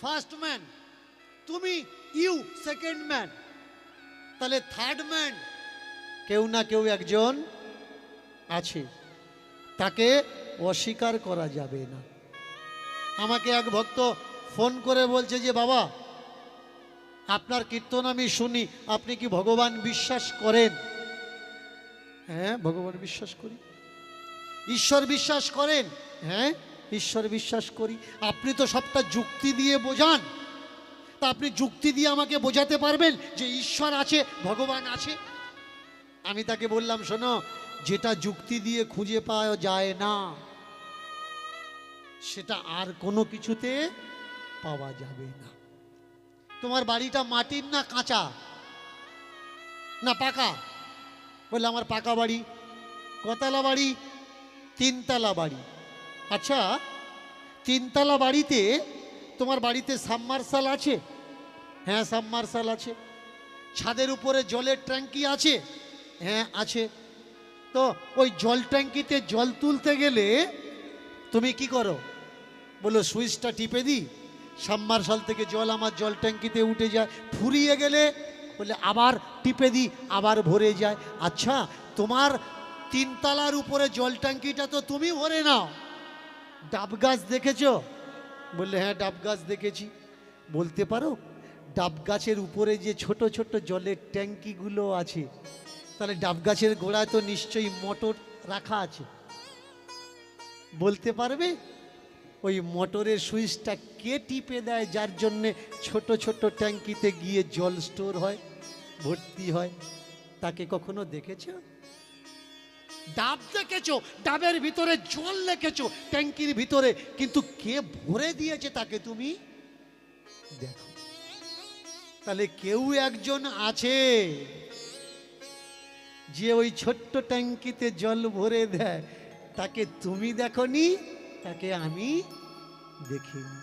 First man, তুমি you second man, তাহলে third man কেউ না কেউ একজন আছে, তাকে অস্বীকার করা যাবে না। আমাকে এক ভক্ত ফোন করে বলছে যে বাবা, আপনার কীর্তন আমি শুনি, আপনি কি ভগবান বিশ্বাস করেন? হ্যাঁ, ভগবান বিশ্বাস করি। ঈশ্বর বিশ্বাস করেন? হ্যাঁ, ঈশ্বর বিশ্বাস করি। আপনি তো সবটা যুক্তি দিয়ে বোঝান, তা আপনি যুক্তি দিয়ে আমাকে বোঝাতে পারবেন যে ঈশ্বর আছে, ভগবান আছে? আমি তাকে বললাম, শোনো, যেটা যুক্তি দিয়ে খুঁজে পাওয়া যায় না সেটা আর কোনো কিছুতে পাওয়া যাবে না। তোমার বাড়িটা মাটির না কাঁচা না পাকা? বললে আমার পাকা বাড়ি। কতলা বাড়ি? তিনতলা বাড়ি। আচ্ছা, তিনতলা বাড়িতে তোমার বাড়িতে সাবমার্শাল আছে? হ্যাঁ, সাবমার্শাল আছে। ছাদের উপরে জলের ট্যাঙ্কি আছে? হ্যাঁ, আছে। তো ওই জল ট্যাঙ্কিতে জল তুলতে গেলে তুমি কি করো? বলো সুইচটা টিপে দিই, সাবমার্শাল থেকে জল আমার জল ট্যাঙ্কিতে উঠে যায়। ফুরিয়ে গেলে বলে আবার টিপে দিই, আবার ভরে যায়। আচ্ছা, তোমার তিনতলার উপরে জল ট্যাঙ্কিটা তো তুমি ভরে নাও, ডাব গাছ দেখেছো? বললে হ্যাঁ, ডাব গাছ দেখেছি। বলতে পারো ডাব গাছের উপরে যে ছোট ছোট জলের ট্যাঙ্কিগুলো আছে, তাহলে ডাব গাছের গোড়ায় তো নিশ্চয়ই মোটর রাখা আছে। বলতে পারবে ওই মোটরের সুইচটা কে টিপে দেয়, যার জন্যে ছোট ছোট ট্যাঙ্কিতে গিয়ে জল স্টোর হয়, ভর্তি হয়? তাকে কখনো দেখেছো? ডাব দেখেছো, ডাবের ভিতরে জল দেখেছো ট্যাঙ্কির ভিতরে, কিন্তু কে ভরে দিয়েছে তাকে তুমি দেখো। তাহলে কেউ একজন আছে যে ওই ছোট্ট ট্যাঙ্কিতে জল ভরে দেয়, তাকে তুমি দেখোনি, তাকে আমি দেখিনি।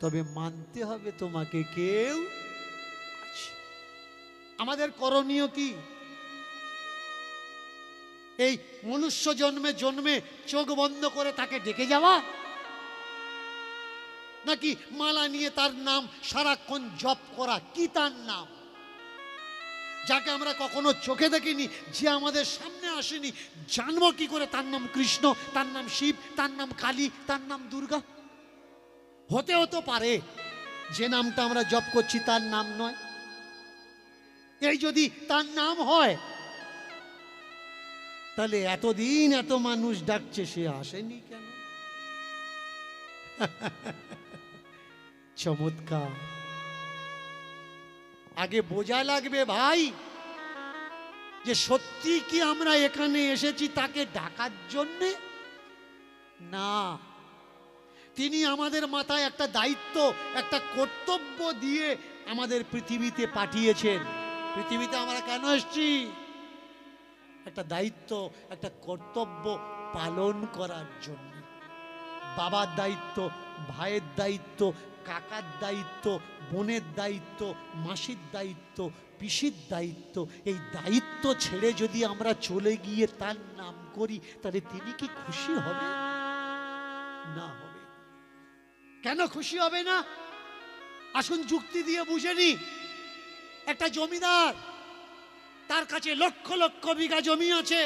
তবে মানতে হবে তোমাকে কেউ আছে। আমাদের করণীয় কি? এই মনুষ্য জন্মে জন্মে চোখ বন্ধ করে তাকে ডেকে যাওয়া, নাকি মালা নিয়ে তার নাম সারাক্ষণ জপ করা? কি তার নাম, যাকে আমরা কখনো চোখে দেখিনি, যে আমাদের সামনে আসেনি, জানবো কি করে তার নাম কৃষ্ণ, তার নাম শিব, তার নাম কালী, তার নাম দুর্গা? হতেও তো পারে যে নামটা আমরা জপ করছি তার নাম নয়। এই যদি তার নাম হয়, তাহলে এতদিন এত মানুষ ডাকছে, সে আসেনি কেন? চমৎকার। আগে বোঝা লাগবে ভাই, যে সত্যি কি আমরা এখানে এসেছি তাকে ডাকার জন্যে? না, তিনি আমাদের মাথায় একটা দায়িত্ব, একটা কর্তব্য দিয়ে আমাদের পৃথিবীতে পাঠিয়েছেন। পৃথিবীতে আমরা কেন এসেছি? একটা দায়িত্ব, একটা কর্তব্য পালন করার জন্য। বাবার দায়িত্ব, ভাইয়ের দায়িত্ব, কাকার দায়িত্ব, বোনের দায়িত্ব, মাসির দায়িত্ব, পিসির দায়িত্ব। এই দায়িত্ব ছেড়ে যদি আমরা চলে গিয়ে তার নাম করি, তাহলে তিনি কি খুশি হবে? না হবে। কেন খুশি হবে না? আসুন যুক্তি দিয়ে বুঝে নি। একটা জমিদার, তার কাছে লক্ষ লক্ষ বিঘা জমি আছে,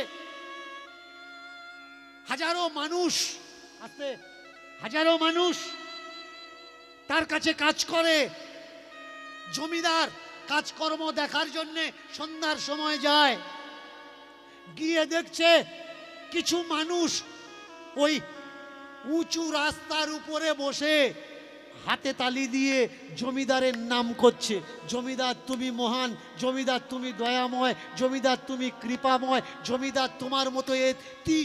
হাজারো মানুষ আছে, হাজারো মানুষ তার কাছে কাজ করে। জমিদার কাজকর্ম দেখার জন্যে সন্ধ্যার সময় যায়, গিয়ে দেখছে কিছু মানুষ ওই উঁচু রাস্তার উপরে বসে হাতে তালি দিয়ে জমিদারের নাম করছে। জমিদার তুমি মহান, জমিদার তুমি দয়াময়, জমিদার তুমি কৃপাময়, জমিদার তোমার মতো এ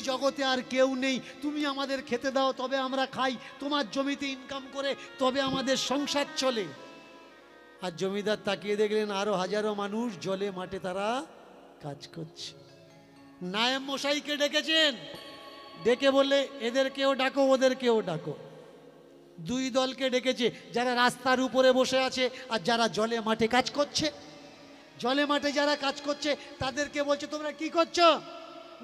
জগতে আর কেউ নেই, তুমি আমাদের খেতে দাও তবে আমরা খাই, তোমার জমিতে ইনকাম করে তবে আমাদের সংসার চলে। আর জমিদার তাকিয়ে দেখলেন আরো হাজারো মানুষ জলে মাঠে তারা কাজ করছে। নায়েব মশাইকে ডেকেছেন, ডেকে বললে এদেরকেও ডাকো, ওদেরকেও ডাকো। দুই দলকে ডেকেছে, যারা রাস্তার উপরে বসে আছে আর যারা জলে মাঠে কাজ করছে। জলে মাঠে যারা কাজ করছে তাদেরকে বলছে তোমরা কি করছো?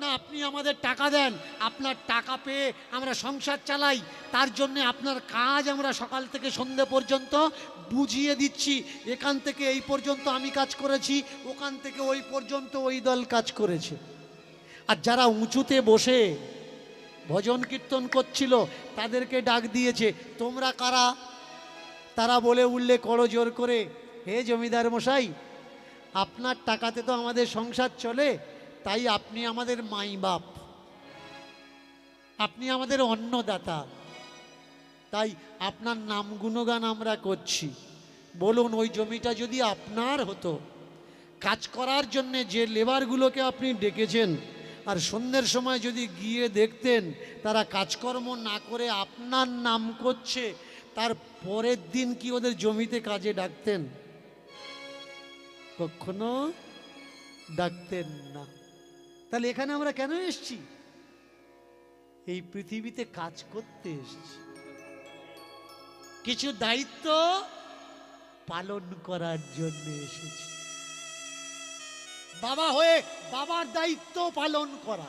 না আপনি আমাদের টাকা দেন, আপনার টাকা পেয়ে আমরা সংসার চালাই, তার জন্য আপনার কাজ আমরা সকাল থেকে সন্ধে পর্যন্ত বুঝিয়ে দিচ্ছি। এখান থেকে এই পর্যন্ত আমি কাজ করেছি, ওখান থেকে ওই পর্যন্ত ওই দল কাজ করেছে। আর যারা উঁচুতে বসে ভজন কীর্তন করছিল তাদেরকে ডাক দিয়েছে, তোমরা কারা? তারা বলে উঠলে করো জোর করে, হে জমিদার মশাই, আপনার টাকাতে তো আমাদের সংসার চলে, তাই আপনি আমাদের মাই বাপ, আপনি আমাদের অন্নদাতা, তাই আপনার নাম গুণগান আমরা করছি। বলুন ওই জমিটা যদি আপনার হতো, কাজ করার জন্যে যে লেবারগুলোকে আপনি ডেকেছেন, আর সন্ধ্যের সময় যদি গিয়ে দেখতেন তারা কাজকর্ম না করে আপনার নাম করছে, তার পরের দিন কি ওদের জমিতে কাজে ডাকতেন? কখনো ডাকতেন না। তাহলে এখানে আমরা কেন এসেছি? এই পৃথিবীতে কাজ করতে এসেছি, কিছু দায়িত্ব পালন করার জন্য এসেছি। বাবা হয়ে বাবার দায়িত্ব পালন করা,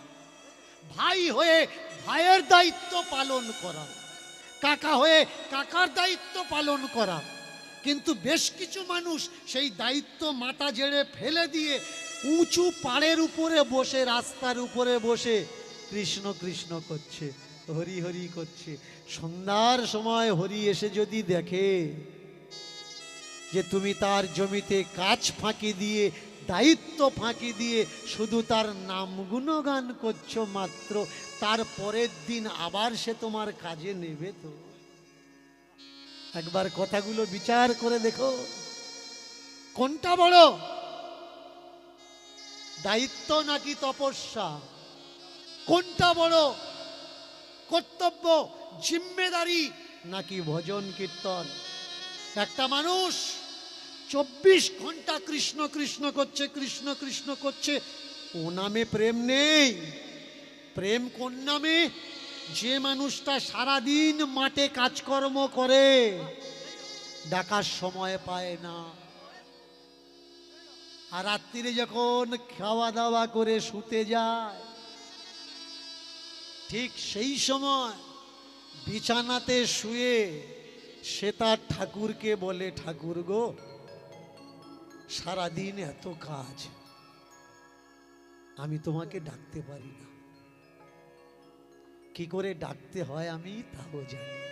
ভাই হয়ে ভাইয়ের দায়িত্ব পালন করা, কাকা হয়ে কাকার দায়িত্ব পালন করা। কিন্তু বেশ কিছু মানুষ সেই দায়িত্ব মাথা ঝেড়ে ফেলে দিয়ে উঁচু পাড়ের উপরে বসে, রাস্তার উপরে বসে কৃষ্ণ কৃষ্ণ করছে, হরি হরি করছে। সন্ধ্যার সময় হরি এসে যদি দেখে যে তুমি তার জমিতে কাজ ফাঁকি দিয়ে, দায়িত্ব ফাঁকি দিয়ে শুধু তার নাম গুণগান করছো মাত্র, তার পরের দিন আবার সে তোমার কাজে নেবে তো? একবার কথাগুলো বিচার করে দেখো, কোনটা বড়, দায়িত্ব নাকি তপস্যা? কোনটা বড়, কর্তব্য জিম্মেদারি নাকি ভজন কীর্তন? একটা মানুষ 24 ঘন্টা কৃষ্ণ কৃষ্ণ করছে, কৃষ্ণ কৃষ্ণ করছে, ও নামে প্রেম নেই। প্রেম কোন নামে? যে মানুষটা সারাদিন মাঠে কাজকর্ম করে, ডাকার সময় পায় না, আর রাত্রিরে যখন খাওয়া দাওয়া করে শুতে যায়, ঠিক সেই সময় বিছানাতে শুয়ে সে তার ঠাকুরকে বলে, ঠাকুর গো, সারাদিন এত কাজ, আমি তোমাকে ডাকতে পারি না, কি করে ডাকতে হয় আমি তাও জানি না।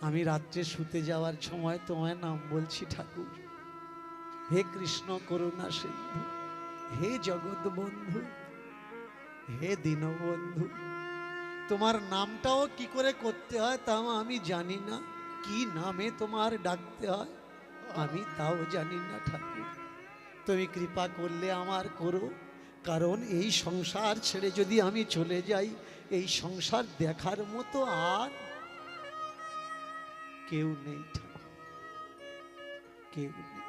আমি রাত্রে শুতে যাওয়ার সময় তোমার নাম বলছি, ঠাকুর, হে কৃষ্ণ করুণা সিন্ধু, হে জগৎ বন্ধু, হে দীনবন্ধু। তোমার নামটাও কি করে করতে হয় তাও আমি জানি না, কি নামে তোমার ডাকতে হয় আমি তাও জানি না। ঠাকুর, তুমি কৃপা করলে আমার করো, কারণ এই সংসার ছেড়ে যদি আমি চলে যাই, এই সংসার দেখার মতো আর কেউ নেই, কেউ নেই।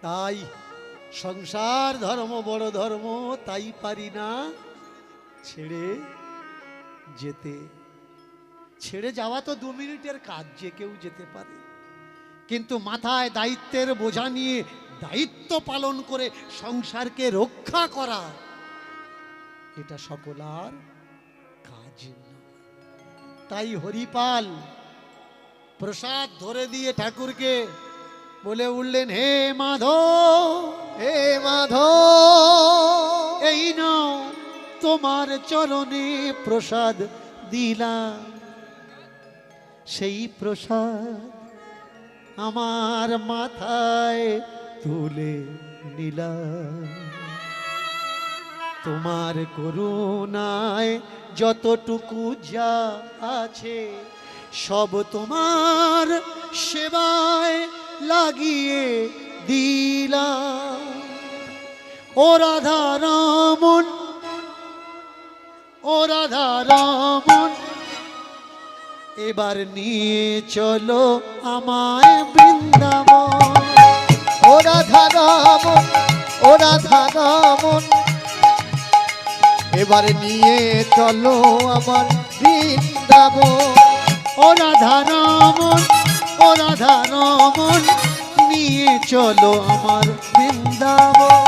তাই সংসার ধর্ম বড় ধর্ম, তাই পারি না ছেড়ে যেতে। ছেড়ে যাওয়া তো 2 মিনিটের কাজ, যে কেউ যেতে পারে, কিন্তু মাথায় দায়িত্বের বোঝা নিয়ে দায়িত্ব পালন করে সংসারকে রক্ষা করা, এটা সকলার কাজ না। তাই হরিপাল প্রসাদ ধরে দিয়ে ঠাকুরকে বলে উঠলেন, হে মাধব, হে মাধব, এই নাও তোমার চরণে প্রসাদ দিলাম, সেই প্রসাদ আমার মাথায় তুলে নিলাম। তোমার করুণায় যতটুকু যা আছে সব তোমার সেবায় লাগিয়ে দিলাম। ও রাধা রমন, ও রাধা রমন, এবার নিয়ে চলো আমায় বৃন্দাবন। ও রাধা রমন, ও রাধা রমন, এবার নিয়ে চলো আমার বৃন্দাবন। ও রাধা রমন, ও রাধা রমন, নিয়ে চলো আমার বৃন্দাবন।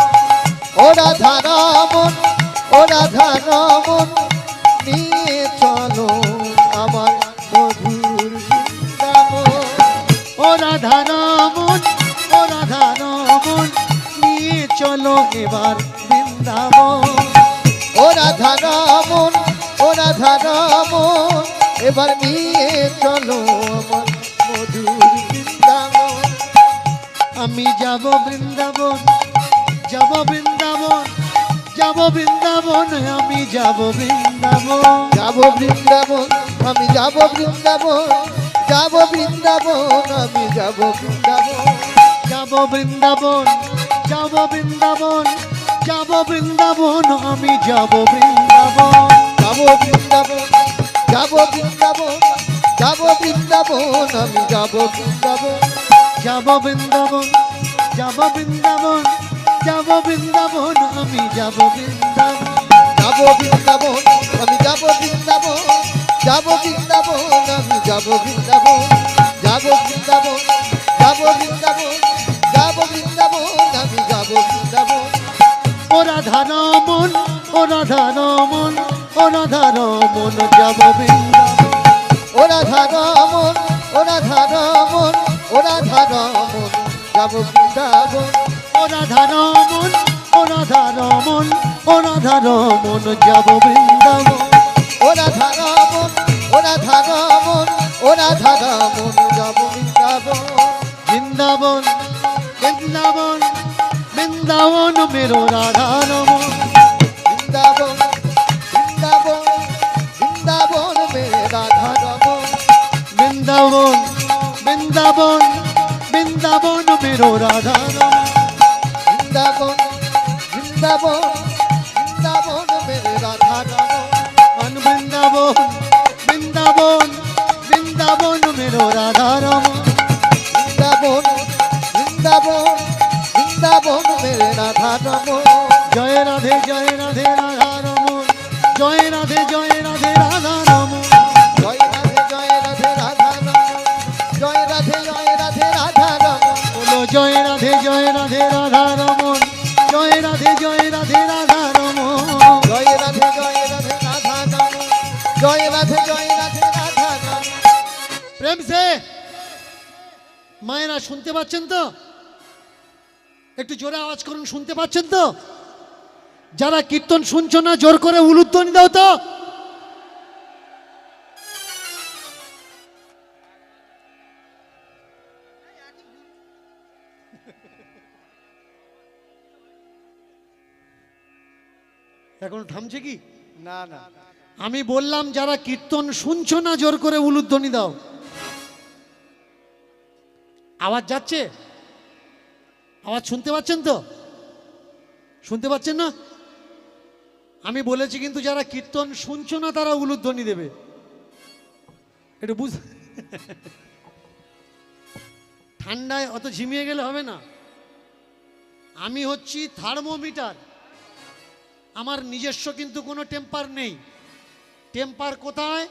ও রাধা রমন, ও রাধা রমন, নিয়ে চলো আমার মধুর বৃন্দাবন। ও রাধা রমন, ও রাধা রমন, নিয়ে চলো এবার বৃন্দাবন। ও রাধা রমন, ও রাধা রমন, এবার নিয়ে চলো আমার মধুর বৃন্দাবন। আমি যাব বৃন্দাবন, যাব বৃন্দাবন, যাব বৃন্দাবন, আমি যাব বৃন্দাবন। যাব বৃন্দাবন, আমি যাব বৃন্দাবন, যাব বৃন্দাবন, আমি যাব বৃন্দাবন। যাব বৃন্দাবন, যাব বৃন্দাবন, যাব বৃন্দাবন, আমি যাব বৃন্দাবন। যাব বৃন্দাবন, যাব বৃন্দাবন, যাব বৃন্দাবন, আমি যাব বৃন্দাবন। যাব বৃন্দাবন, যাব বৃন্দাবন, যাব বৃন্দাবন, আমি যাব বৃন্দাবন। যাব বৃন্দাবন, আমি যাব বৃন্দাবন, যাব বৃন্দাবন, আমি যাব বৃন্দাবন। যাব বৃন্দাবন, যাব বৃন্দাবন, যাব বৃন্দাবন, আমি যাব বৃন্দাবন। ও রাধা রমন, ও রাধা রমন, ও রাধা রমন, যাব বৃন্দাবন। ও রাধা রমন, ও রাধা রমন, ও রাধা রমন, যাব বৃন্দাবন। ও রাধা রমন, ও রাধা রমন, ও রাধা রমন, যাব বৃন্দাবন। ও রাধা রমন, ও রাধা রমন, ও রাধা রমন, যাব বৃন্দাবন। বৃন্দাবন, বৃন্দাবন, বৃন্দাবন মেরো রাধা রমন। বৃন্দাবন, বৃন্দাবন, বৃন্দাবন মেরে রাধা রমন। বৃন্দাবন, বৃন্দাবন, বৃন্দাবন মেরো রাধা রমন। বৃন্দাবন, বৃন্দাবন, বৃন্দাবন মেরে রাধা রমন। মান বৃন্দাবন, বৃন্দাবন, বৃন্দাবন মেরো রাধা রমন। বৃন্দাবন, বৃন্দাবন, বৃন্দাবন মেরে রাধা রমন। জয় রাধে, জয় রাধে রাধা রমন, জয় রাধে, জয় রাধে রাধা রমন। জয় রাধে, জয় রাধে রাধা রমন, জয় রাধে, জয় রাধে রাধা রমন। বলো জয় রাধে, জয় রাধে রাধা রমন, জয় রাধে, জয় রাধে রাধা রমন। জয় রাধে, জয় রাধে রাধা রমন, জয় রাধে, জয় রাধে রাধা রমন। প্রেম সে মায়েরা শুনতে পাচ্ছেন তো? একটু জোরে আওয়াজ করুন, শুনতে পাচ্ছেন তো? যারা কীর্তন শুনছো না জোর করে উলুধ্বনি দাও তো। এখন থামছে কি? না না, আমি বললাম যারা কীর্তন শুনছো না জোর করে উলুধ্বনি দাও। আওয়াজ যাচ্ছে? আওয়াজ শুনতে পাচ্ছেন তো? শুনতে পাচ্ছেন না? আমি বলেছি কিন্তু যারা কীর্তন শুনছো না তারা উলুধ্বনি দেবে। একটু বুঝ ঠান্ডায় অত ঝিমিয়ে গেলে হবে না। আমি হচ্ছি থার্মোমিটার, আমার নিজস্ব কিন্তু কোনো টেম্পার নেই। টেম্পার কোথায়?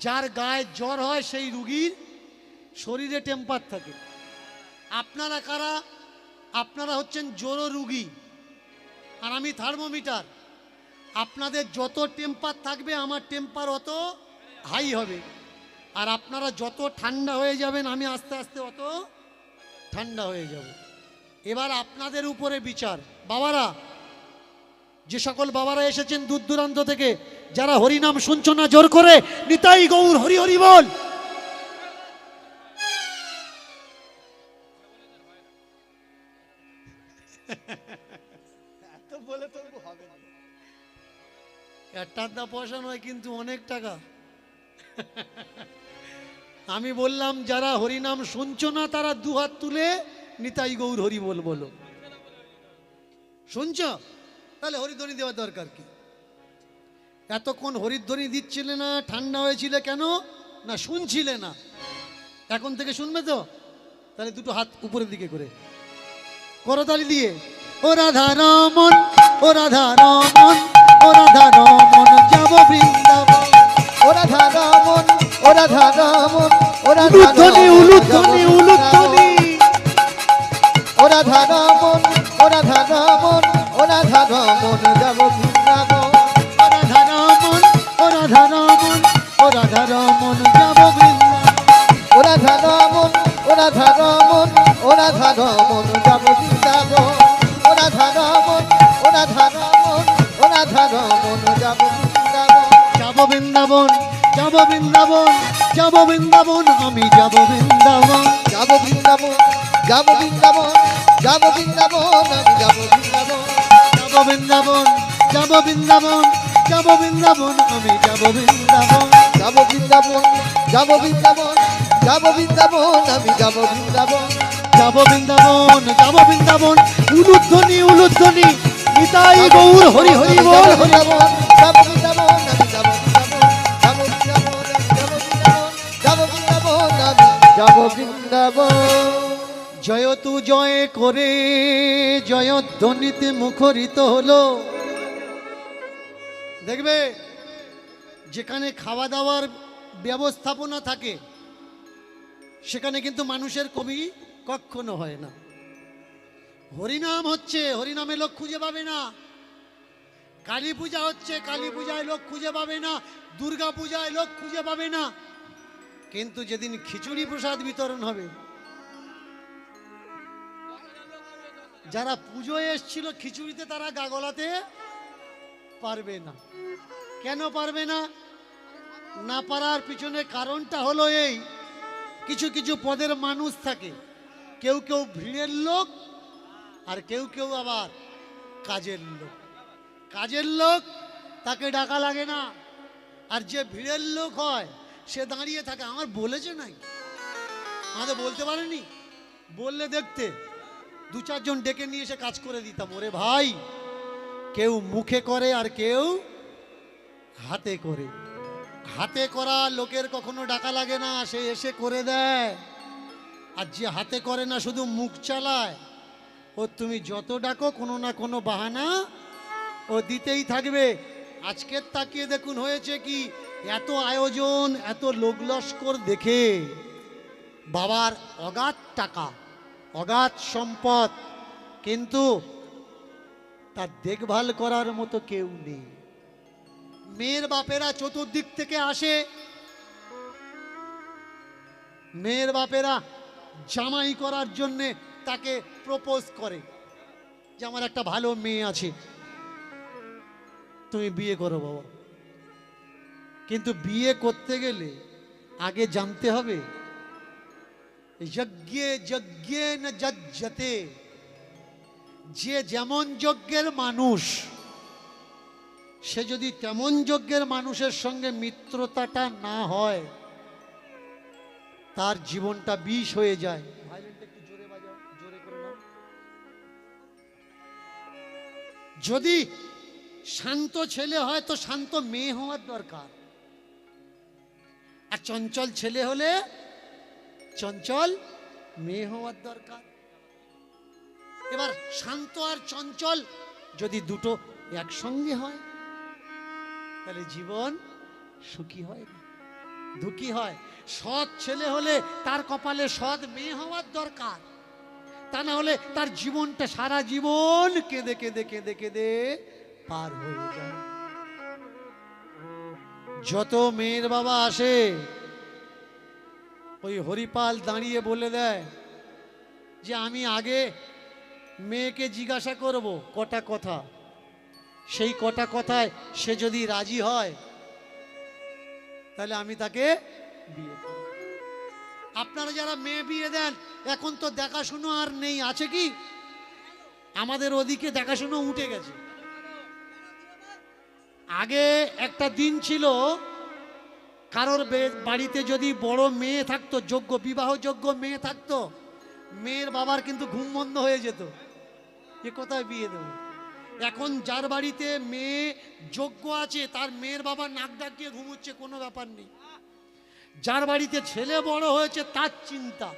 যার গায়ে জ্বর হয় সেই রুগীর শরীরে টেম্পার থাকে। আপনারা কারা? আপনারা হচ্ছেন জড়ো রুগী, আর আমি থার্মোমিটার। আপনাদের যত টেম্পার থাকবে আমার টেম্পার অত হাই হবে, আর আপনারা যত ঠান্ডা হয়ে যাবেন আমি আস্তে আস্তে অত ঠান্ডা হয়ে যাব। এবার আপনাদের উপরে বিচার। বাবারা, যে সকল বাবারা এসেছেন দূর দূরান্ত থেকে, যারা হরিনাম শুনছো না জোর করে নিতাই গৌর হরি হরি বল। একটা পয়সা নয় কিন্তু অনেক টাকা। আমি বললাম যারা হরিনাম শুনছো না তারা দুহাত তুলে নিতাই গৌর হরি বল বলো। শুনছ? তাহলে হরিধ্বনি দেওয়ার দরকার কি? এতক্ষণ হরিধ্বনি দিচ্ছিলে না, ঠান্ডা হয়েছিল কেন না? শুনছিলে না। এখন থেকে শুনবে তো? তাহলে দুটো হাত উপরের দিকে করে করতালি দিয়ে ও রাধা রমন, ও রাধা রমন, ও রাধা রমন, যাব বৃন্দাবন। ও রাধা রমন, ও রাধা রমন, ও রাধা উলুধ্বনি, রমন, উলুধ্বনি, উলুধ্বনি। বৃন্দাবন, যাব বৃন্দাবন, যাব বৃন্দাবন, আমি যাব বৃন্দাবন। যাব বৃন্দাবন, যাব বৃন্দাবন, যাব বৃন্দাবন, আমি যাব বৃন্দাবন। যাব বৃন্দাবন, যাব বৃন্দাবন, যাব বৃন্দাবন, আমি যাব বৃন্দাবন। যাব বৃন্দাবন, যাব বৃন্দাবন, যাব বৃন্দাবন, আমি যাব বৃন্দাবন। যাব বৃন্দাবন, যাব বৃন্দাবন, উলুধ্বনি উলুধ্বনি, নিতাই গৌর হরি হরি বল হরি। যাব বৃন্দাবন, আমি যাব বৃন্দাবন, যাব বৃন্দাবন, আমি যাব বৃন্দাবন, যাব বৃন্দাবন, আমি যাব বৃন্দাবন। জয় তু জয় করে জয়ধ্বনিতে মুখরিত হলো। দেখবে যেখানে খাওয়া দাওয়ার ব্যবস্থাপনা থাকে সেখানে কিন্তু মানুষের কবি কখনো হয় না। হরিনাম হচ্ছে, হরিনামে লোক খুঁজে পাবে না। কালী পূজা হচ্ছে, কালী পূজায় লোক খুঁজে পাবে না। দুর্গা পূজায় লোক খুঁজে পাবে না। কিন্তু যেদিন খিচুড়ি প্রসাদ বিতরণ হবে, যারা পুজোয় এসেছিল খিচুড়িতে তারা গা গলাতে পারবে না। কেন পারবে না? না পারার পিছনে কারণটা হলো এই, কিছু কিছু পদের মানুষ থাকে, কেউ কেউ ভিড়ের লোক আর কেউ কেউ আবার কাজের লোক। কাজের লোক তাকে ডাকা লাগে না, আর যে ভিড়ের লোক হয় সে দাঁড়িয়ে থাকে। আমার বলেছে নাই, আমাদের বলতে পারেনি, বললে দেখতে দু চারজন ডেকে নিয়ে এসে কাজ করে দিতাম। ওরে ভাই, কেউ মুখে করে আর কেউ হাতে করে। হাতে করা লোকের কখনো ডাকা লাগে না, সে এসে করে দেয়। আর যে হাতে করে না, শুধু মুখ চালায়, ও তুমি যত ডাকো কোনো না কোনো বাহানা ও দিতেই থাকবে। আজকের তাকিয়ে দেখুন হয়েছে কি, এত আয়োজন, এত লোক লস্কর দেখে বাবার অগাধ টাকা, অগাধ সম্পদ, কিন্তু তার দেখভাল করার মতো কেউ নেই। মেয়ের বাপেরা চতুর্দিক থেকে আসে, মেয়ের বাপেরা জামাই করার জন্যে তাকে প্রপোজ করে যে আমার একটা ভালো মেয়ে আছে, তুমি বিয়ে করো বাবা। কিন্তু বিয়ে করতে গেলে আগে জানতে হবে যজ্ঞে যজ্ঞে না যজ্ঞতে, যে যেমন যজ্ঞের মানুষ সে যদি তেমন যজ্ঞের মানুষের সঙ্গে মিত্রতাটা না হয়, তার জীবনটা বিষ হয়ে যায়। ভায়োলিনটা একটু জোরে বাজাও, জোরে করে নাও। যদি শান্ত ছেলে হয় তো শান্ত মেয়ে হওয়ার দরকার, আর চঞ্চল ছেলে হলে চঞ্চল মেয়ে হওয়ার দরকার। এবার শান্ত আর চঞ্চল যদি দুটো একসঙ্গে হয় তাহলে জীবন সুখী হয় না, দুঃখী হয়। সৎ ছেলে হলে তার কপালে সৎ মেয়ে হওয়ার দরকার, তা না হলে তার জীবনটা সারা জীবন কেঁদে কেঁদে কেঁদে কেঁদে পার হয়ে যায়। যত মেয়ের বাবা আসে ওই হরিপাল দাঁড়িয়ে বলে দেয় যে আমি আগে মেয়েকে জিজ্ঞাসা করব কটা কথা, সেই কটা কথায় সে যদি রাজি হয় তাহলে আমি তাকে বিয়ে করব। আপনারা যারা মেয়ে বিয়ে দেন, এখন তো দেখাশুনো আর নেই, আছে কি? আমাদের ওদিকে দেখাশুনো উঠে গেছে। আগে একটা দিন ছিল, কারোর বাড়িতে যদি বড় মেয়ে থাকতো, যোগ্য বিবাহযোগ্য মেয়ে থাকতো, মেয়ের বাবার কিন্তু ঘুম বন্ধ হয়ে যেত, এ কোথায় বিয়ে দেবো। এখন যার বাড়িতে মেয়ে যোগ্য আছে তার মেয়ের বাবা নাক ডাকিয়ে ঘুমোচ্ছে, কোনো ব্যাপার নেই। যার বাড়িতে ছেলে বড় হয়েছে তার চিন্তা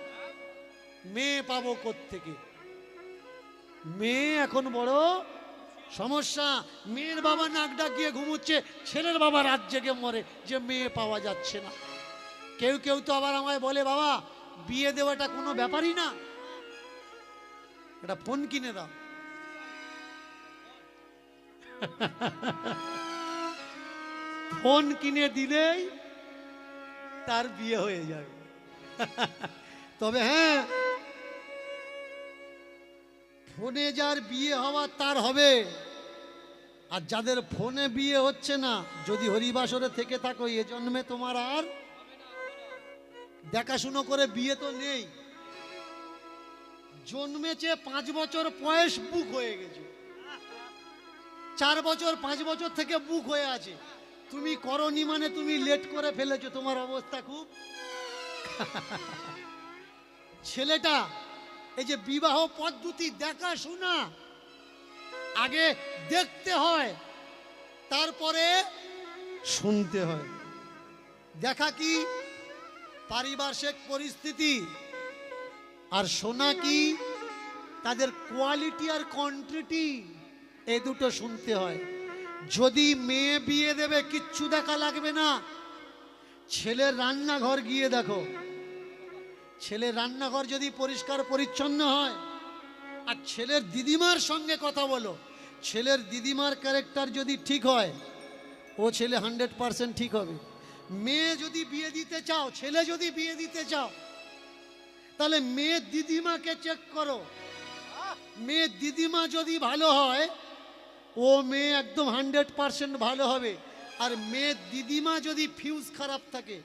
মেয়ে পাবো কোত্থেকে। মেয়ে এখন বড় সমস্যা। মেয়ের বাবা নাক ডাকিয়ে ঘুমোচ্ছে, ছেলের বাবা রাত জেগে মরে যে মেয়ে পাওয়া যাচ্ছে না। কেউ কেউ তো আবার আমায় বলে, বাবা বিয়ে দেওয়াটা কোনো ব্যাপারই না, এটা ফোন কিনে দাও। ফোন কিনে দিলেই তার বিয়ে হয়ে যাবে। তবে হ্যাঁ, ফোনে যার বিয়ে হওয়ার তার হবে, আর যাদের ফোনে বিয়ে হচ্ছে না, যদি হরিবাসরে থেকে থাকো এ জন্মে তোমার আর দেখাশুনো করে বিয়ে তো নেই। জন্মেছে 5 বছর বয়স, বুক হয়ে গেছে, 4 বছর 5 বছর থেকে বুক হয়ে আছে। তুমি করনি মানে তুমি লেট করে ফেলেছো, তোমার অবস্থা খুব। ছেলেটা এই যে বিবাহ পদ্ধতি দেখাশোনা, আগে দেখতে হয় তারপরে শুনতে হয়। দেখা কি পারিপার্শ্বিক পরিস্থিতি, আর শোনা কি তাদের কোয়ালিটি আর কোয়ান্টিটি, এই দুটো শুনতে হয়। যদি মেয়ে বিয়ে দেবে কিচ্ছু দেখা লাগবে না, ছেলের রান্নাঘর গিয়ে দেখো। ছেলের রান্নাঘর যদি পরিষ্কার পরিচ্ছন্ন হয়, আর ছেলের দিদিমার সঙ্গে কথা বলো, ছেলের দিদিমার ক্যারেক্টার যদি ঠিক হয়, ও ছেলে 100% ঠিক হবে। মেয়ে যদি বিয়ে দিতে চাও, ছেলে যদি বিয়ে দিতে চাও, তাহলে মেয়ের দিদিমাকে চেক করো। মেয়ের দিদিমা যদি ভালো হয়, ও মেয়ে একদম 100% ভালো হবে। আর মেয়ের দিদিমা যদি ফিউজ খারাপ থাকে,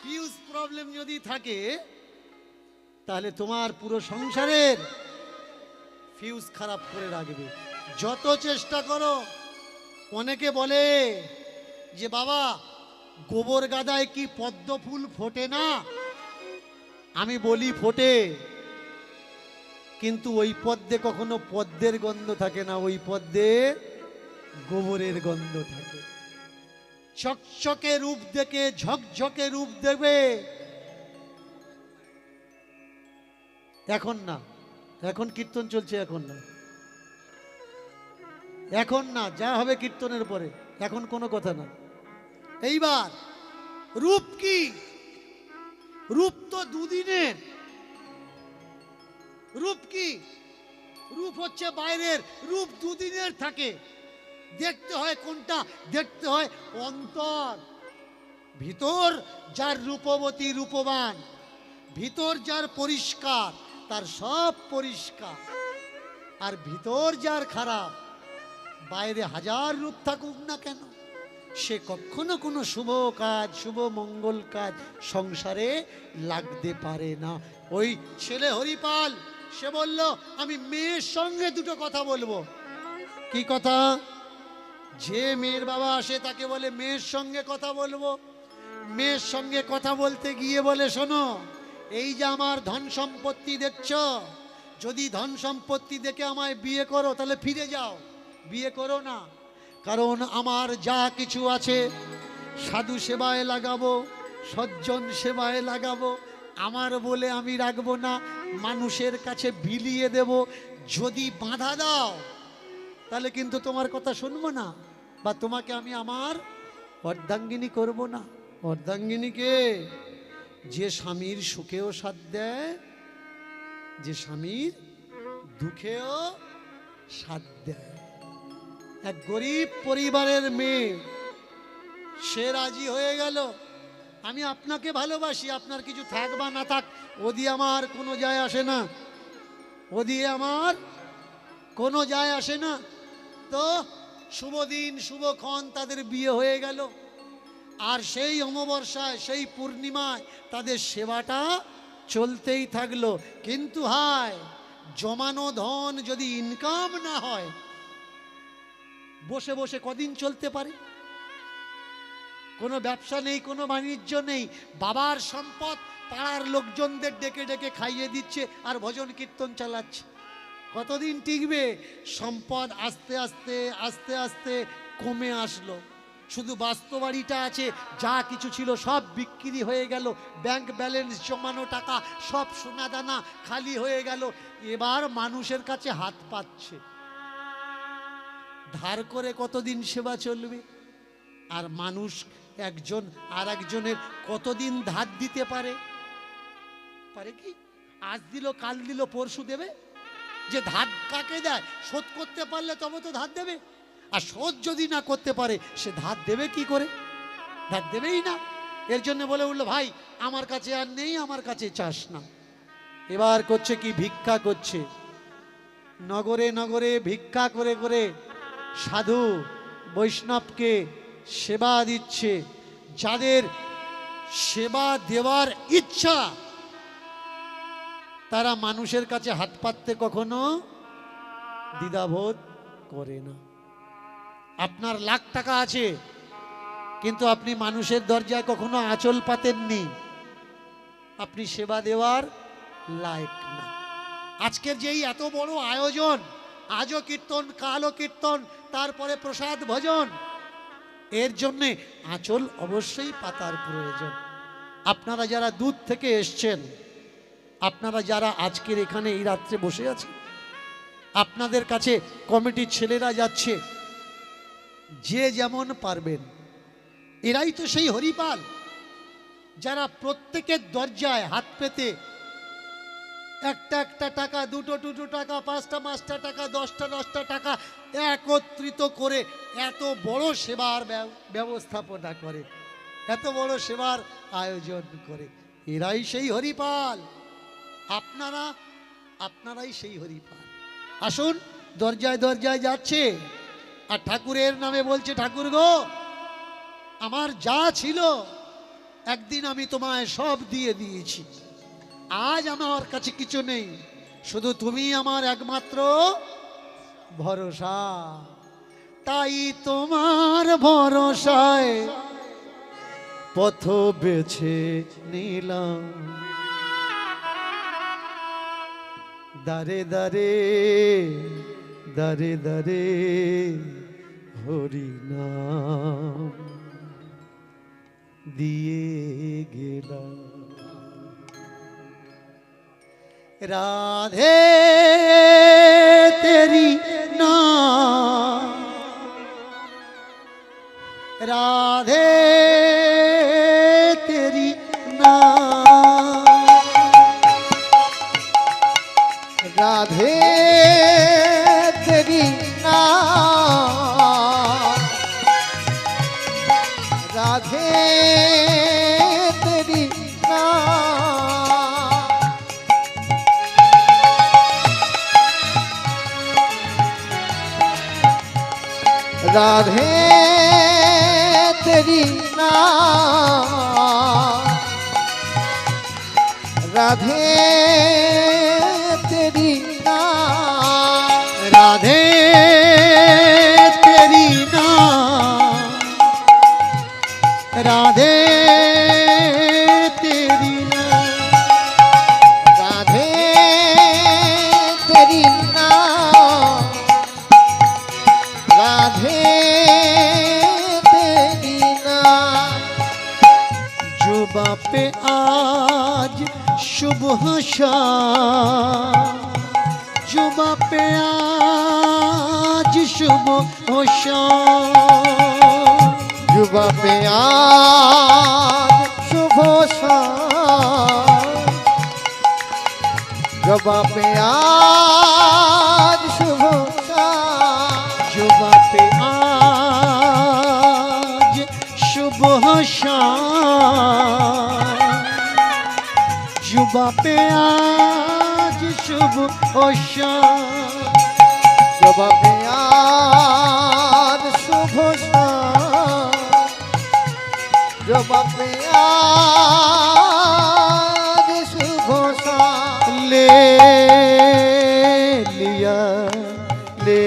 ফিউজ প্রবলেম যদি থাকে, তাহলে তোমার পুরো সংসারের ফিউজ খারাপ করে রাখবে। যত চেষ্টা করো। অনেকে বলে যে বাবা, গোবর গাদায় কি পদ্ম ফুল ফোটে না? আমি বলি ফোটে, কিন্তু ওই পদ্মে কখনো পদ্মের গন্ধ থাকে না, ওই পদ্মে গোবরের গন্ধ থাকে। চকচকে রূপ দেখে ঝকঝকে রূপ দেবে এখন না, এখন কীর্তন চলছে, এখন না, এখন না, যা হবে কীর্তনের পরে, এখন কোনো কথা না। এইবার রূপ কি? রূপ তো দুদিনের। রূপ কি? রূপ হচ্ছে বাইরের, রূপ দুদিনের থাকে। দেখতে হয় কোনটা? দেখতে হয় অন্তর। ভিতর যার রূপবতী রূপবান, ভিতর যার পরিষ্কার, তার সব পরিষ্কার। আর ভিতর যার খারাপ, বাইরে হাজার রূপ থাকুক না কেন, সে কখনো কোনো শুভ কাজ, শুভ মঙ্গল কাজ সংসারে লাগতে পারে না। ওই ছেলে হরিপাল, সে বলল আমি মেয়ের সঙ্গে দুটো কথা বলবো। কি কথা? যে মেয়ের বাবা আসে তাকে বলে মেয়ের সঙ্গে কথা বলবো। মেয়ের সঙ্গে কথা বলতে গিয়ে বলে, শোনো, এই যে আমার ধন সম্পত্তি দেখছ, যদি ধন সম্পত্তি দেখে আমায় বিয়ে করো, তাহলে ফিরে যাও, বিয়ে করো না। কারণ আমার যা কিছু আছে সাধু সেবায় লাগাবো, সজ্জন সেবায় লাগাবো, আমার বলে আমি রাখবো না, মানুষের কাছে বিলিয়ে দেব। যদি বাধা দাও, তাহলে কিন্তু তোমার কথা শুনবো না, বা তোমাকে আমি আমার অর্ধাঙ্গিনী করব না। অর্ধাঙ্গিনীকে যে স্বামীর সুখেও সাথ দেয়, যে স্বামীর দুঃখেও সাথ দেয়। এক গরিব পরিবারের মেয়ে, সে রাজি হয়ে গেল, আমি আপনাকে ভালোবাসি, আপনার কিছু থাক বা না থাক ও দিয়ে আমার কোনো যায় আসে না, ও দিয়ে আমার কোনো যায় আসে না। তো শুভ দিন শুভক্ষণ তাদের বিয়ে হয়ে গেল। আর সেই অমাবস্যায়, সেই পূর্ণিমায় তাদের সেবাটা চলতেই থাকলো। কিন্তু হায়, জমানো ধন যদি ইনকাম না হয়, বসে বসে কদিন চলতে পারে? কোনো ব্যবসা নেই, কোনো বাণিজ্য নেই, বাবার সম্পদ পাড়ার লোকজনদের ডেকে ডেকে খাইয়ে দিচ্ছে আর ভজন কীর্তন চালাচ্ছে, কতদিন টিকবে? সম্পদ আস্তে আস্তে আস্তে আস্তে কমে আসলো। শুধু বাস্তবাড়িটা আছে, যা কিছু ছিল সব বিক্রি হয়ে গেল, ব্যাংক ব্যালেন্স, জমানো টাকা সব সোনাদানা খালি হয়ে গেল। এবার মানুষের কাছে হাত পাচ্ছে। ধার করে কতদিন সেবা চলবে? আর মানুষ একজন আর একজনের কতদিন ধার দিতে পারে? পারে কি? আজ দিল, কাল দিল, পরশু দেবে? যে ধার কাকে দেয়? শোধ করতে পারলে তবে তো ধার দেবে। আর শোধ যদি না করতে পারে, সে ধার দেবে কি করে? ধার দেবেই না। এর জন্য বলে উঠলো, ভাই আমার কাছে আর নেই, আমার কাছে চাস না। এবার করছে কি? ভিক্ষা করছে। নগরে নগরে ভিক্ষা করে করে সাধু বৈষ্ণবকে সেবা দিচ্ছে। যাদের সেবা দেওয়ার ইচ্ছা তারা মানুষের কাছে হাত পাততে কখনো দ্বিধাবোধ করে না। আপনার লাখ টাকা আছে কিন্তু আপনি মানুষের দরজায় কখনো আঁচল পাতেননি, আপনি সেবা দেওয়ার লায়ক না। আজকের যেই এত বড় আয়োজন, আজও কীর্তন কালও কীর্তন, তারপরে প্রসাদ ভোজন, এর জন্যে আঁচল অবশ্যই পাতার প্রয়োজন। আপনারা যারা দূর থেকে এসছেন, আপনারা যারা আজকের এখানে এই রাত্রে বসে আছেন, আপনাদের কাছে কমিটির ছেলেরা যাচ্ছে, যে যেমন পারবেন। এরাই তো সেই হরিপাল যারা প্রত্যেকের দরজায় হাত পেতে একটা একটা টাকা, দুটো দুটো টাকা, পাঁচটা পাঁচটা টাকা, দশটা দশটা টাকা একত্রিত করে এত বড় সেবার ব্যবস্থাপনা করে, এত বড় সেবার আয়োজন করে। এরাই সেই হরিপাল। আপনারাই সেই হরিপাল। আসুন, দরজায় দরজায় যাচ্ছে আর ঠাকুরের নামে বলছে, ঠাকুর গো, আমার যা ছিল একদিন আমি তোমায় সব দিয়ে দিয়েছি, আজ আমার কাছে কিছু নেই, শুধু তুমি আমার একমাত্র ভরসা। তাই তোমার ভরসায় পথ বেছে নিলাম, দারে দারে দারে দারে হরি নাম দিয়ে গেলাম। রাধে তেরি নাম, রাধে তেরি নাম, রাধে তেরি নাম, রাধে তেরি নাম, রাধে তেরি নাম, রাধে তেরি নাম, রাধে তেরি নাম, রাধে তেরি নাম, রাধে তেরি নাম, রাধে তেরি নাম। जुबा पे आज सुबह शाम, जुबा पे आज सुबह शाम, जुबा पे आज शुभ शाम, जुबा पे आज शुभ शाम, जुबा पे आज सुबह शाम, जुबा पे आज सुबह शाम, जुबा पे आज शुभ शाम, जुबा पे आज शुभ शाम। ले लिया ले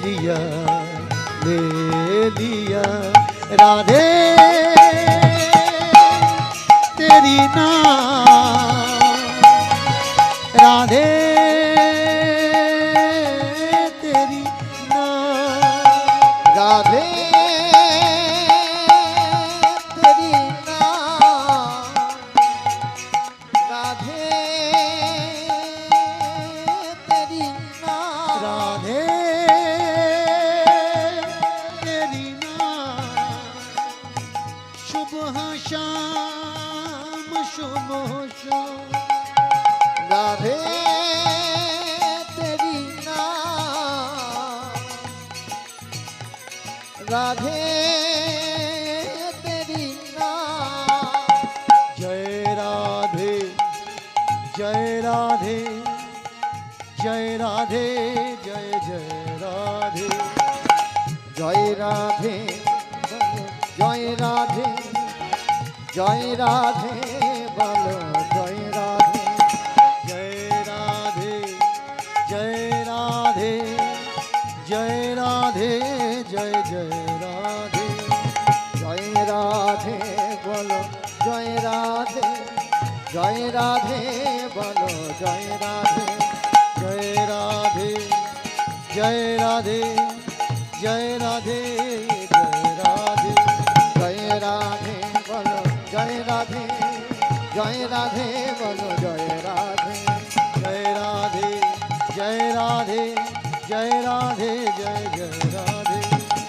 लिया ले लिया राधे तेरी नाम, राधे तेरी नाम, राधे तेरी नाम, राधे तेरी नाम, राधे तेरी नाम, सुबह शाम सुबह शाम, राधे तेरी नाम, राधे तेरी नाम। जय राधे जय राधे জয় রাধে জয় জয় রাধে জয় রাধে জয় রাধে জয় রাধে বলো জয় রাধে জয় রাধে জয় রাধে জয় রাধে জয় জয় রাধে জয় রাধে বলো জয় রাধে জয় রাধে বলো জয় রাধে জয় রাধে জয় রাধে জয় রাধে জয় রাধে জয় রাধে বলো জয় রাধে জয় রাধে বলো জয় রাধে জয় রাধে জয় রাধে জয় রাধে জয় জয় রাধে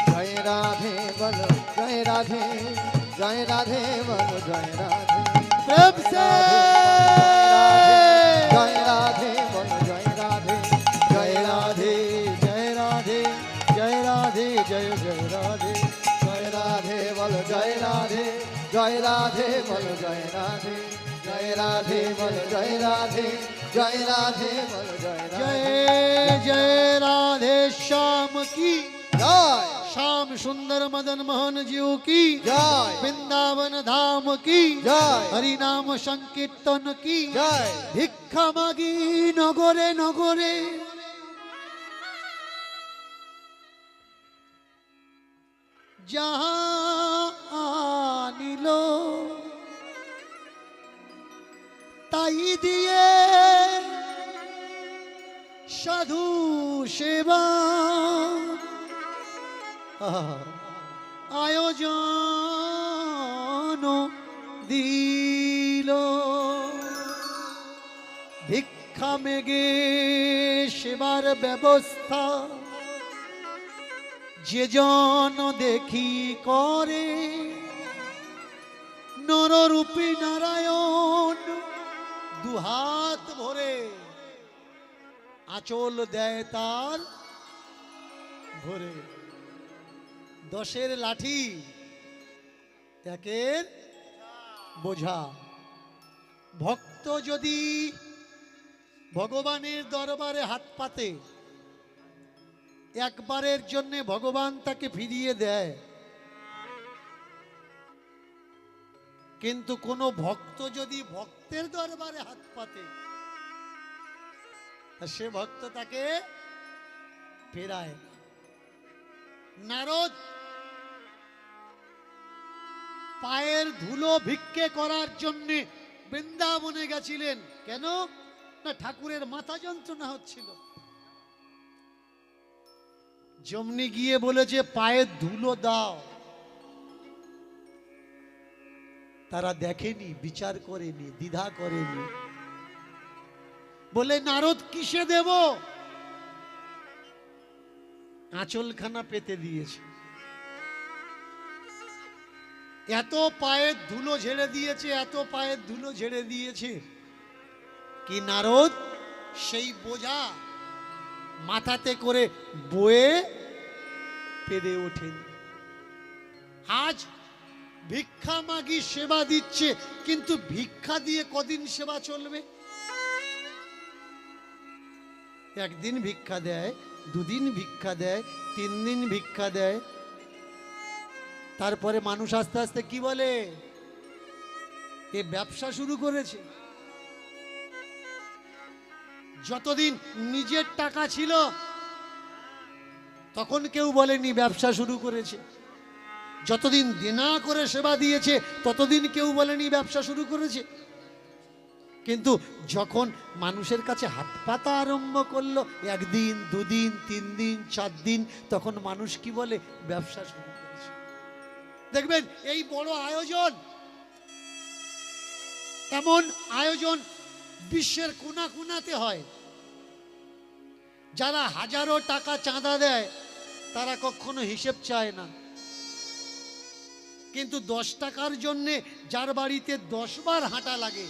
জয় রাধে বলো জয় রাধে জয় রাধে বলো জয় রাধে प्रेम से জয় রাধে বলো জয় রাধে जय राधे जय राधे जय राधे जय जय राधे জয় রাধে বলো জয় রাধে জয় রাধে বলো জয় রাধে জয় রাধে বলো জয় রাধে জয় রাধে বলো জয় রাধে जय जय राधे श्याम की জয় श्याम सुंदर मदन मोहन जीव की জয় वृंदावन धाम की জয় हरि नाम संकीर्तन की জয় भिक्षा मागी नगरे नगरे जहाँ निलो ताई दिए साधु सेवा आयोजन दिल भिक्षा मेगे सेवार व्यवस्था যে জন দেখি করে নররূপী নারায়ণ দুহাত ভরে আঁচল দেয় তার ভরে দশের লাঠি একের বোঝা ভক্ত যদি ভগবানের দরবারে হাত পাতে একবারের জন্য ভগবান তাকে ফিরিয়ে দেয় কিন্তু কোন ভক্ত যদি ভক্তের দরবারে হাত পাতে সে ভক্ত তাকে ফেরায় না। নারদ পায়ের ধুলো ভিক্ষে করার জন্য বৃন্দাবনে গেছিলেন কেন না ঠাকুরের মাথা যন্ত্রণা হচ্ছিল জমনি গিয়ে বলেছে পায়ের ধুলো দাও তারা দেখেনি বিচার করেনি দ্বিধা করেনি বলে নারদ কিসে দেব আঁচলখানা পেতে দিয়েছে এত পায়ের ধুলো ঝেড়ে দিয়েছে এত পায়ের ধুলো ঝেড়ে দিয়েছে কি নারদ সেই বোঝা মাথাতে করে বয়ে পেরে ওঠেন আজ ভিক্ষা মাগি সেবা দিচ্ছে কিন্তু ভিক্ষা দিয়ে কদিন সেবা চলবে একদিন ভিক্ষা দেয় দুদিন ভিক্ষা দেয় 3 দিন ভিক্ষা দেয় তারপরে মানুষ আস্তে আস্তে কি বলে এ ব্যবসা শুরু করেছে যতদিন নিজের টাকা ছিল তখন কেউ বলেনি ব্যবসা শুরু করেছে যতদিন দেনা করে সেবা দিয়েছে ততদিন কেউ বলেনি ব্যবসা শুরু করেছে কিন্তু যখন মানুষের কাছে হাত পাতা আরম্ভ করলো একদিন দুদিন 3 দিন 4 দিন তখন মানুষ কি বলে ব্যবসা শুরু করেছে দেখবেন এই বড় আয়োজন এমন আয়োজন বিশ্বের কোনা কোনাতে হয় যারা হাজারো টাকা চাঁদা দেয় তারা কখনো হিসেব চায় না কিন্তু 10 টাকার জন্য যার বাড়িতে 10 বার হাঁটা লাগে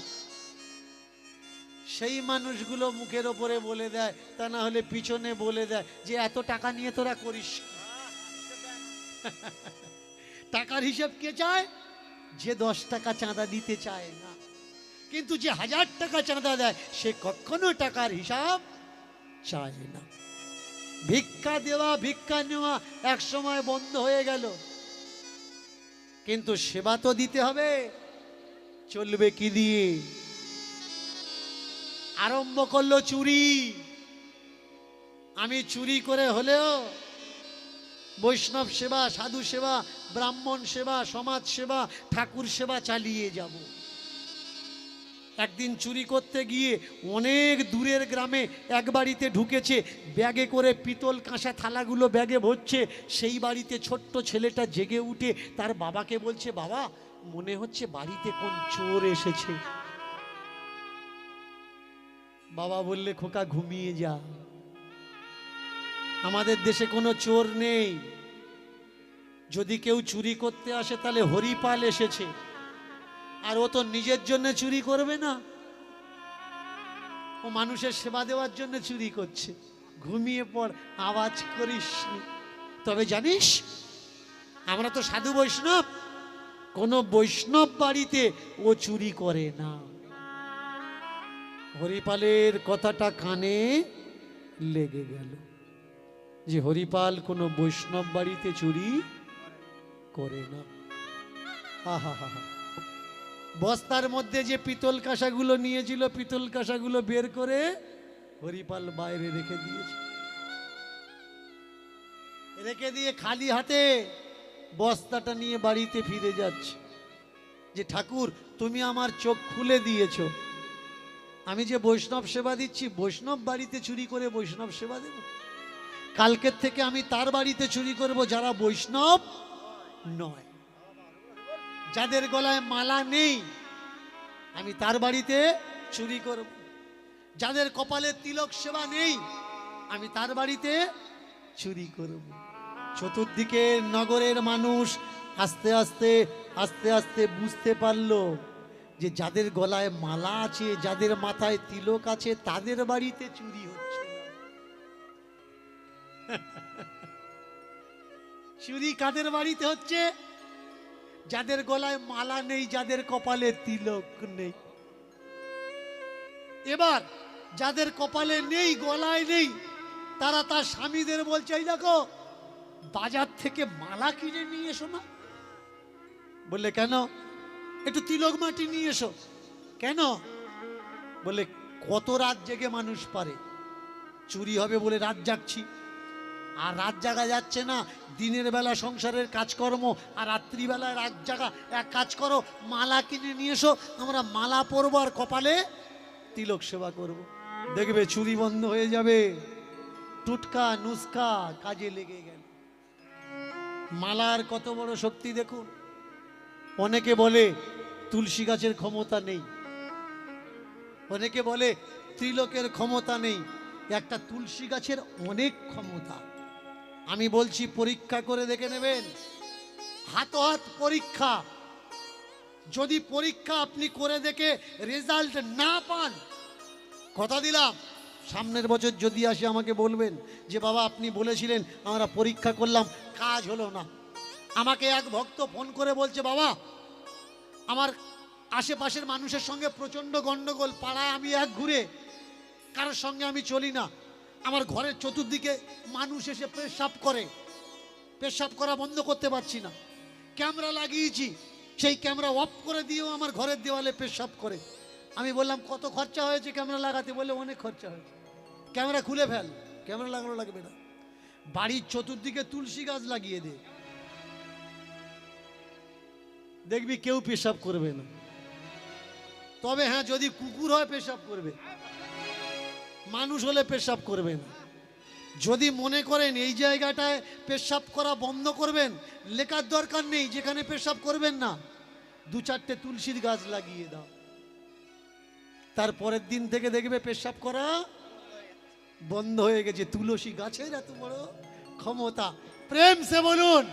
সেই মানুষগুলো মুখের ওপরে বলে দেয় তা না হলে পিছনে বলে দেয় যে এত টাকা নিয়ে তোরা করিস টাকার হিসেব কে চায় যে 10 টাকা চাঁদা দিতে চায় না কিন্তু যে 1000 টাকা চাঁদা দেয় সে কখনো টাকার হিসাব চায় না। ভিক্ষা দেওয়া ভিক্ষা নেওয়া এক সময় বন্ধ হয়ে গেল, কিন্তু সেবা তো দিতে হবে। চলবে কি দিয়ে? আরম্ভ করলো চুরি। আমি চুরি করে হলেও বৈষ্ণব সেবা, সাধু সেবা, ব্রাহ্মণ সেবা, সমাজ সেবা, ঠাকুর সেবা চালিয়ে যাব। একদিন চুরি করতে গিয়ে অনেক দূরের গ্রামে এক বাড়িতে ঢুকেছে, ব্যাগে করে পিতল কাঁসা থালাগুলো ব্যাগে ভরছে। সেই বাড়িতে ছোট্ট ছেলেটা জেগে উঠে তার বাবাকে বলছে, বাবা মনে হচ্ছে বাড়িতে কোন চোর এসেছে। বাবা বললে, খোকা ঘুমিয়ে যা, আমাদের দেশে কোনো চোর নেই। যদি কেউ চুরি করতে আসে তাহলে হরিপাল এসেছে, আর ও তো নিজের জন্য চুরি করবে না, ও মানুষের সেবা দেওয়ার জন্য চুরি করছে। ঘুমিয়ে পড়, আওয়াজ করিস নি। তবে জানিস, আমরা তো সাধু বৈষ্ণব, কোন বৈষ্ণব বাড়িতে ও চুরি করে না। হরিপালের কথাটা কানে লেগে গেল যে হরিপাল কোনো বৈষ্ণব বাড়িতে চুরি করে না। আহা হা হা। বস্তার মধ্যে যে পিতল কাঁসাগুলো নিয়েছিল, পিতল কাঁসাগুলো বের করে হরিপাল বাইরে রেখে দিয়েছে। রেখে দিয়ে খালি হাতে বস্তাটা নিয়ে বাড়িতে ফিরে যাচ্ছে, যে ঠাকুর তুমি আমার চোখ খুলে দিয়েছো, আমি যে বৈষ্ণব সেবা দিচ্ছি, বৈষ্ণব বাড়িতে চুরি করে বৈষ্ণব সেবা দেব? কালকের থেকে আমি তার বাড়িতে চুরি করব যারা বৈষ্ণব নয়, যাদের গলায় মালা নেই, আমি তার বাড়িতে চুরি করব। যাদের কপালে তিলক সেবা নেই, আমি তার বাড়িতে চুরি করব। চতুর্দিকে নগরের মানুষ আস্তে আস্তে আস্তে আস্তে বুঝতে পারলো যে যাদের গলায় মালা আছে, যাদের মাথায় তিলক আছে, তাদের বাড়িতে চুরি হচ্ছে না। চুরি কাদের বাড়িতে হচ্ছে? যাদের গলায় মালা নেই, যাদের কপালে তিলক নেই। এবার যাদের কপালে নেই, গলায় নেই, তারা তার স্বামীদের বলছে, এই দেখো বাজার থেকে মালা কিনে নিয়ে এসো না। বললে কেন? একটু তিলক মাটি নিয়ে এসো। কেন? বলে কত রাত জেগে মানুষ পারে, চুরি হবে বলে রাত জাগছি। আর রাত জাগা যাচ্ছে না, দিনের বেলা সংসারের কাজকর্ম, আর রাত্রিবেলায় রাত জাগা এক কাজ করো, মালা কিনে নিয়ে এসো, আমরা মালা পরবো আর কপালে তিলক সেবা করব। দেখবে চুরি বন্ধ হয়ে যাবে। টুটকা নুস্কা কাজে লেগে গেল। মালার কত বড় শক্তি দেখুন। অনেকে বলে তুলসী গাছের ক্ষমতা নেই, অনেকে বলে ত্রিলোকের ক্ষমতা নেই। একটা তুলসী গাছের অনেক ক্ষমতা। আমি বলছি পরীক্ষা করে দেখে নেবেন, হাত পরীক্ষা। যদি পরীক্ষা আপনি করে দেখে রেজাল্ট না পান, কথা দিলাম সামনের বছর যদি আসে আমাকে বলবেন যে বাবা আপনি বলেছিলেন, আমরা পরীক্ষা করলাম, কাজ হলো না। আমাকে এক ভক্ত ফোন করে বলছে, বাবা আমার আশেপাশের মানুষের সঙ্গে প্রচণ্ড গন্ডগোল, পাড়ায় আমি এক ঘুরে, কারোর সঙ্গে আমি চলি না, আমার ঘরের চতুর্দিকে মানুষ এসে পেশাব করে, পেশাব করা বন্ধ করতে পারছি না, ক্যামেরা লাগিয়েছি, সেই ক্যামেরা অফ করে দিয়েও আমার ঘরের দেওয়ালে পেশাব করে। আমি বললাম কত খরচা হয়েছে ক্যামেরা লাগাতে? বলে অনেক খরচা হয়েছে। ক্যামেরা খুলে ফেল, ক্যামেরা লাগানো লাগবে না, বাড়ির চতুর্দিকে তুলসী গাছ লাগিয়ে দে, দেখবি কেউ পেশাব করবে না। তবে হ্যাঁ, যদি কুকুর হয় পেশাব করবে, মানুষ হলে পেশাব করবে না। যদি মনে করেন এই জায়গাটায় পেশাব করা বন্ধ করবেন, লেখার দরকার নেই যেখানে পেশাব করবেন না, 2-4টে তুলসীর গাছ লাগিয়ে দাও, তারপরের দিন থেকে দেখবে পেশাব করা বন্ধ হয়ে গেছে। তুলসী গাছের এত বড় ক্ষমতা। প্রেম সে বলুন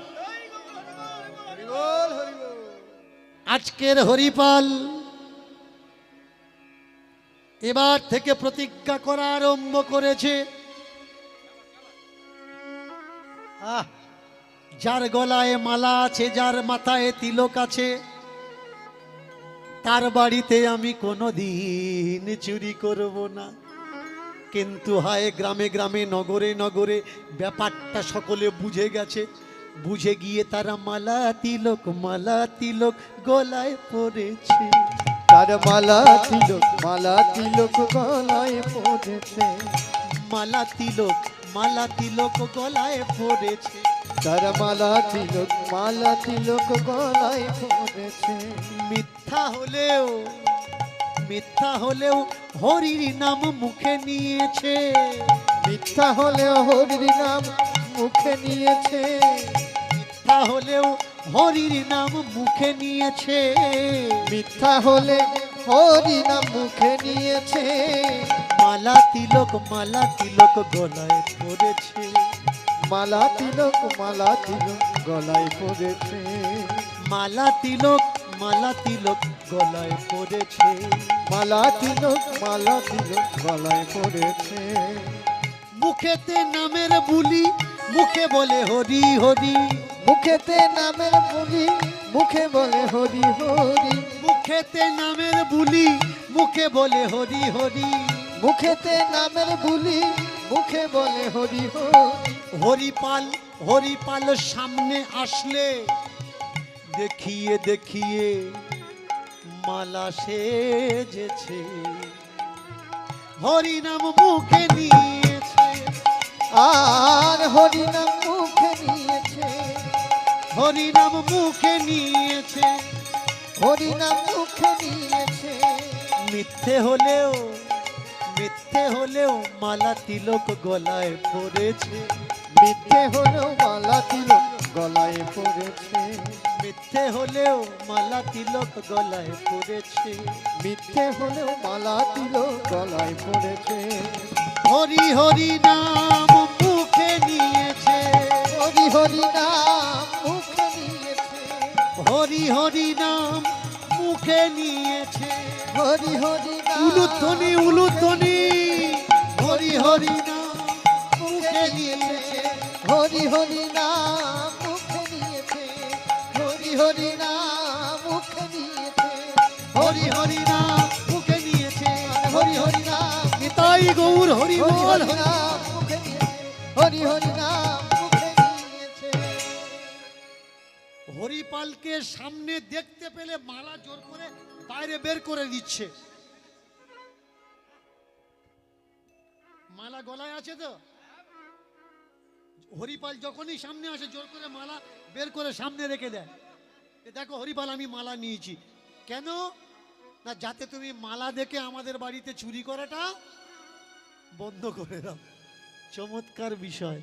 আজকের হরিপাল এবার থেকে প্রতিজ্ঞা করা আরম্ভ করেছে, যার গলায় মালা আছে, যার মাথায় তিলক আছে, তার বাড়িতে আমি কোনোদিন চুরি করব না। কিন্তু হায় গ্রামে গ্রামে নগরে নগরে ব্যাপারটা সকলে বুঝে গেছে। বুঝে গিয়ে তারা মালা তিলক গলায় পড়েছে। তার মালা তিলক গলায় পড়েছে। মালা তিলক গলায় পড়েছে। তার মালা তিলক গলায় পড়েছে। মিথ্যা হলেও হরির নাম মুখে নিয়েছে। মিথ্যা হলেও হরির নাম মুখে নিয়েছে। মিথ্যা হলেও হরির নাম মুখে নিয়েছে। মিথ্যা হলে হরি নাম মুখে নিয়েছে। মালা তিলক গলায় পড়েছে। মালা তিলক গলায় পড়েছে। মালা তিলক গলায় পড়েছে। মালা তিলক গলায় পড়েছে। মুখেতে নামের বুলি, মুখে বলে হরি হরি। মুখেতে নামের বুলি, মুখে বলে হরি হরি। মুখেতে নামের বুলি, মুখে বলে হরি হরি। মুখেতে নামের বুলি, মুখে বলে হরি হরি। হরিপাল সামনে আসলে দেখিয়ে মালা সেজেছে। হরি নাম মুখে নিয়েছে। আর হরি নাম মুখে নিয়েছে। হরি নাম মুখে নিয়েছে। হরি নাম মুখে নিয়েছে। মিথ্যে হলেও মালা তিলক গলায় পড়েছে। মিথ্যে হলেও মালা তিলক গলায় পড়েছে। মিথ্যে হলেও মালা তিলক গলায় পড়েছে। মিথ্যে হলেও মালা তিলক গলায় পড়েছে। হরি নাম মুখে নিয়েছে। হরি নাম মুখে নিয়েছে। হরি নাম মুখে নিয়েছে। হরি নাম উলুধ্বনি হরি নাম মুখে নিয়েছে। হরি নাম মুখে নিয়েছে। হরি নাম মুখে নিয়েছে। হরি নাম মুখে নিয়েছে। হরি নাম নিতাই গৌর হরি বল। নাম মুখে নিয়েছে। হরি নাম মুখে নিয়েছে। হরিপালকে সামনে দেখতে পেলে মালা জোর করে বাইরে বের করে দিচ্ছে। মালা গলায় আছে তো। হরিপাল যখনই সামনে আসে জোর করে মালা বের করে সামনে রেখে দেয়। দেখো হরিপাল, আমি মালা নিয়েছি। কেন না, যাতে তুমি মালা দেখে আমাদের বাড়িতে চুরি করাটা বন্ধ করে দাও। চমৎকার বিষয়।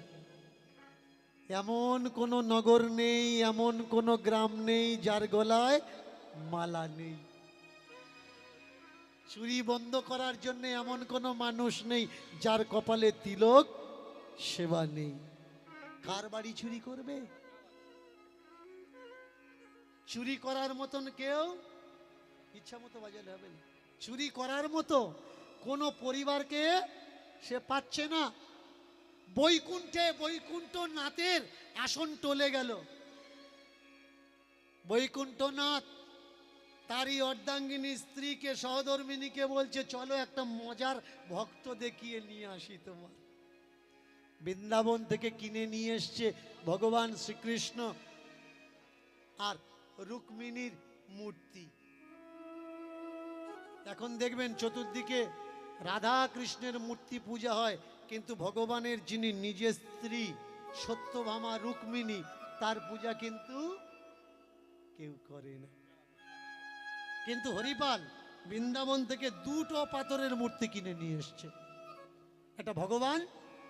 এমন কোনো নগর নেই, এমন কোনো গ্রাম নেই যার গলায় মালা নেই। চুরি বন্ধ করার জন্য এমন কোনো মানুষ নেই যার কপালে তিলক সেবা নেই। কার বাড়ি চুরি করবে? চুরি করার মতন কেউ ইচ্ছা মতো বাজালে হবে না। চুরি করার মতো কোনো পরিবারকে সে পাচ্ছে না। বৈকুণ্ঠনাথের আসন টলে গেল। বৈকুণ্ঠনাথ তারই অর্ধাঙ্গিনী স্ত্রীকে, সহধর্মিনীকে বলছে, চলো একটা মজার ভক্ত দেখিয়ে নিয়ে আসি তোমার। বৃন্দাবন থেকে কিনে নিয়ে এসছে ভগবান শ্রীকৃষ্ণ আর রুক্মিণীর মূর্তি। এখন দেখবেন চতুর্দিকে রাধা কৃষ্ণের মূর্তি পূজা হয়, কিন্তু ভগবানের যিনি নিজের স্ত্রী সত্যভামা রুক্মিণী, তার পূজা কিন্তু কেউ করে না। কিন্তু হরিপাল বৃন্দাবন থেকে দুটো পাথরের মূর্তি কিনে নিয়ে এসছে। একটা ভগবান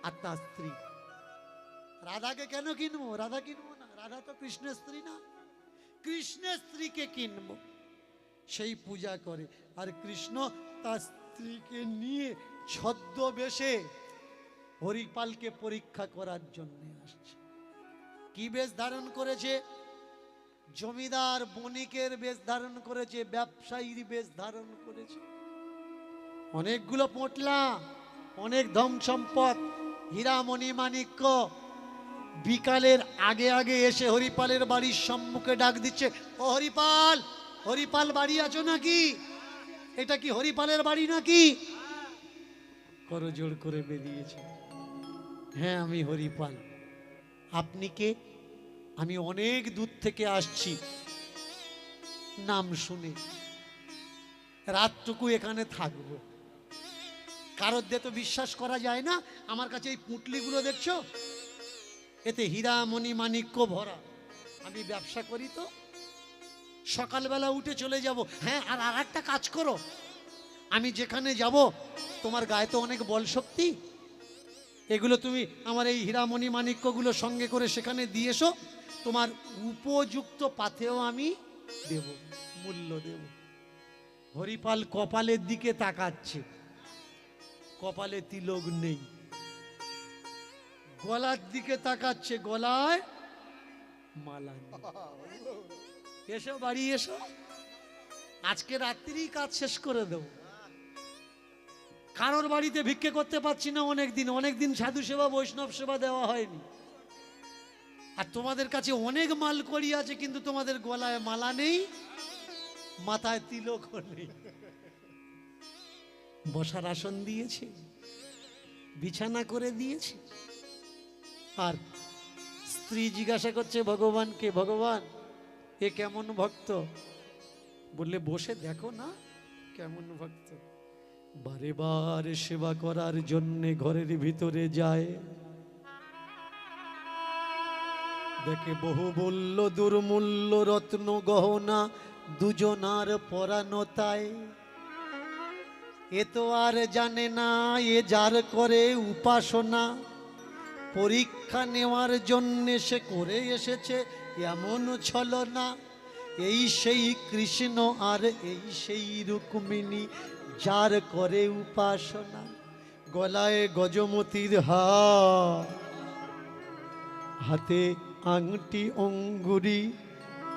আর তার স্ত্রী। রাধাকে কেন কিনবো? রাধা কিনবো না, রাধা তো কৃষ্ণের স্ত্রী না। কৃষ্ণের স্ত্রীকে কিনবো, সেই পূজা করে। আর কৃষ্ণ তার স্ত্রীকে নিয়ে ছদ্মবেশে হরিপালকে পরীক্ষা করার জন্য আসছে। কি বেশ ধারণ করেছে? জমিদার বণিকের বেশ ধারণ করেছে, ব্যবসায়ীর বেশ ধারণ করেছে। অনেকগুলো পোটলা, অনেক ধন সম্পদ, হীরা মণি মাণিক্য। বিকালের আগে আগে এসে হরিপালের বাড়ির সম্মুখে ডাক দিচ্ছে, ও হরিপাল, হরিপাল বাড়ি আছো নাকি? এটা কি হরিপালের বাড়ি নাকি? করজোড় করে বেরিয়েছে। হ্যাঁ, আমি হরিপাল। আপনি কে? আমি অনেক দূর থেকে আসছি নাম শুনে, রাতটুকু এখানে থাকবো। কারোর দিয়ে তো বিশ্বাস করা যায় না। আমার কাছে এই পুঁটলিগুলো দেখছো, এতে হীরা মণি মাণিক্য ভরা। আমি ব্যবসা করি তো, সকালবেলা উঠে চলে যাব। হ্যাঁ, আর একটা কাজ করো, আমি যেখানে যাব তোমার গায়ে তো অনেক বল শক্তি, এগুলো তুমি আমার এই হীরামণি মাণিক্যগুলো সঙ্গে করে সেখানে দিয়ে এসো। তোমার উপযুক্ত পাথেও আমি দেব, মূল্য দেব। হরিপাল কপালের দিকে তাকাচ্ছে, কপালে তিলক নেই। গলার দিকে তাকাচ্ছে, গলায় মালা নেই। এসো বাড়ি এসো, আজকে রাত্রিই কাজ শেষ করে দেব। কারোর বাড়িতে ভিক্ষে করতে পারছি না অনেক দিন সাধু সেবা বৈষ্ণব সেবা দেওয়া হয়নি। আর তোমাদের কাছে অনেক মাল করি আছে, কিন্তু তোমাদের গলায় মালা নেই, মাথায় তিলক নেই। বসার আসন দিয়েছে, বিছানা করে দিয়েছে। আর স্ত্রী জিজ্ঞাসা করছে ভগবানকে, ভগবান এ কেমন ভক্ত? বললে বসে দেখো না কেমন ভক্ত। বারে বারে সেবা করার জন্যে ঘরের ভিতরে যায়, দেখে বহু বলল দুর্মূল্য রত্ন গহনা দুজনার পরানো তাই। এ তো আর জানে না এ যার করে উপাসনা, পরীক্ষা নেওয়ার জন্যে সে করে এসেছে এমন ছলনা। এই সেই কৃষ্ণ আর এই সেই রুক্মিণী, যার করে উপাসনা। গলায় গজমতির হার, হাতে আংটি অঙ্গুরি,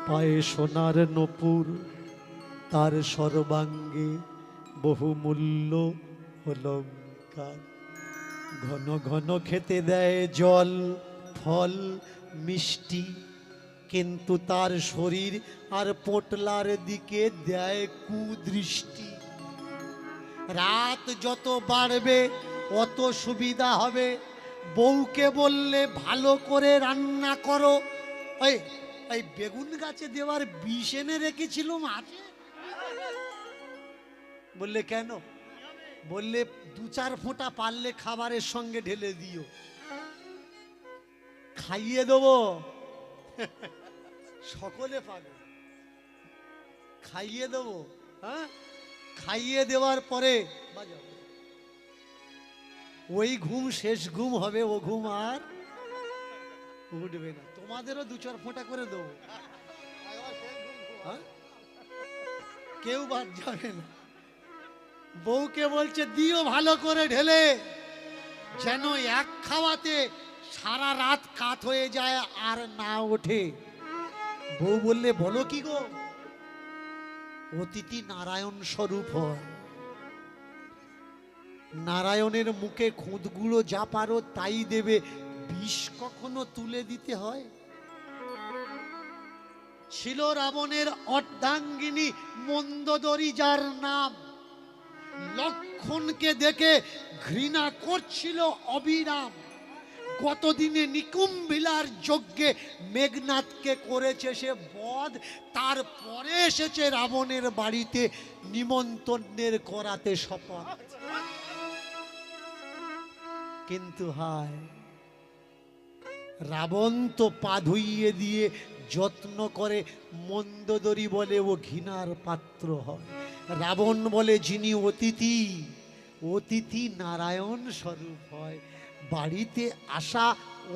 পায়ে সোনার নপুর, তার সর্বাঙ্গে বহুমূল্য অলঙ্কার। ঘন ঘন খেতে দেয় জল ফল মিষ্টি, কিন্তু তার শরীর আর পোটলার দিকে দেয় কুদৃষ্টি। রাত যত বাড়বে অত সুবিধা হবে, বউকে বললে ভালো করে রান্না করো। ওই বেগুন গাছে দেওয়ার বিষ এনে রেখেছিলাম আছে। বললে কেন? বললে 2-4 ফোঁটা পারলে খাবারের সঙ্গে ঢেলে দিও, খাইয়ে দেবো। সকলে পাবে, খাইয়ে দেবো। হ্যাঁ, খাইয়ে দেওয়ার পরে ওই ঘুম শেষ ঘুম হবে, ও ঘুম আর উঠবে না। তোমাদেরও 2-4 ফোঁটা করে দেবো, কেউ বাদ যাবে না। বউকে বলছে দিও ভালো করে ঢেলে, যেন এক খাওয়াতে সারা রাত কাত হয়ে যায় আর না ওঠে। বউ বললে বলো কি গো? অতিথি নারায়ণ স্বরূপ হয়, নারায়ণের মুখে খুঁতগুলো যা পারো তাই দেবে, বিষ কখনো তুলে দিতে হয়? ছিল রাবণের অর্ধাঙ্গিনী মন্দোদরী, যার নাম, লক্ষণকে দেখে ঘৃণা করছিল অবিরাম। গতদিনে নিকুম্ভিলার যজ্ঞে মেঘনাথকে করেছে সে বধ, তারপরে এসেছে রাবণের বাড়িতে নিমন্ত্রণের করাতে শপথ। কিন্তু হায়, রাবণ তো পা ধুইয়ে দিয়ে যত্ন করে, মন্দোদরী বলে ও ঘৃণার পাত্র হয়। রাবণ বলে যিনি অতিথি, অতিথি নারায়ণ স্বরূপ হয়। বাড়িতে আসা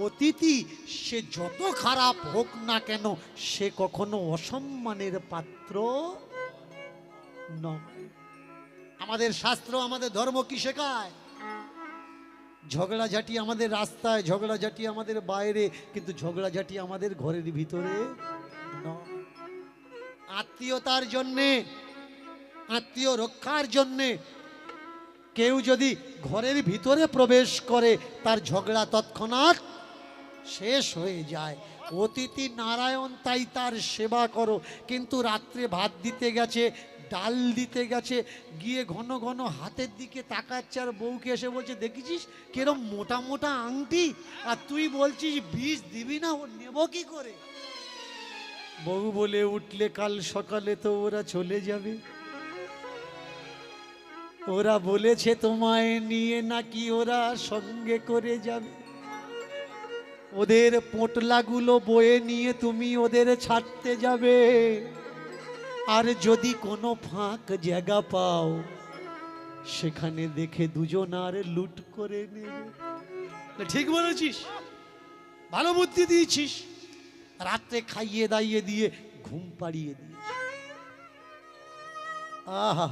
অতিথি সে যত খারাপ হোক না কেন, সে কখনো অসম্মানের পাত্র নয়। আমাদের শাস্ত্র, আমাদের ধর্ম কি শেখায়? ঝগড়াঝাটি আমাদের রাস্তায়, ঝগড়াঝাটি আমাদের বাইরে, কিন্তু ঝগড়াঝাটি আমাদের ঘরের ভিতরে নয়। আত্মীয়তার জন্যে, আত্মীয় রক্ষার জন্যে কেউ যদি ঘরের ভিতরে প্রবেশ করে, তার ঝগড়া তৎক্ষণাৎ শেষ হয়ে যায়। অতিথি নারায়ণ, তাই তার সেবা করো। কিন্তু রাত্রে ভাত দিতে গেছে, ডাল দিতে গেছে, গিয়ে ঘন ঘন হাতের দিকে তাকাচ্ছে আর বউকে এসে বলছে, দেখেছিস কিরম মোটা মোটা আংটি, আর তুই বলছিস বিষ দিবি না, ও নেব কি করে? বউ বলে উঠলে, কাল সকালে তো ওরা চলে যাবে, ওরা বলেছে তোমায় নিয়ে নাকি ওরা সঙ্গে করে যাবে, ওদের পোটলাগুলো বয়ে নিয়ে তুমি ওদের ছাড়তে যাবে, আর যদি কোনো ফাঁক জায়গা পাও সেখানে দেখে দুজন আর লুট করে নেবে। ঠিক বলেছিস, ভালো বুদ্ধি দিয়েছিস, রাত্রে খাইয়ে দাইয়ে দিয়ে ঘুম পাড়িয়ে দিয়েছিস। আহা,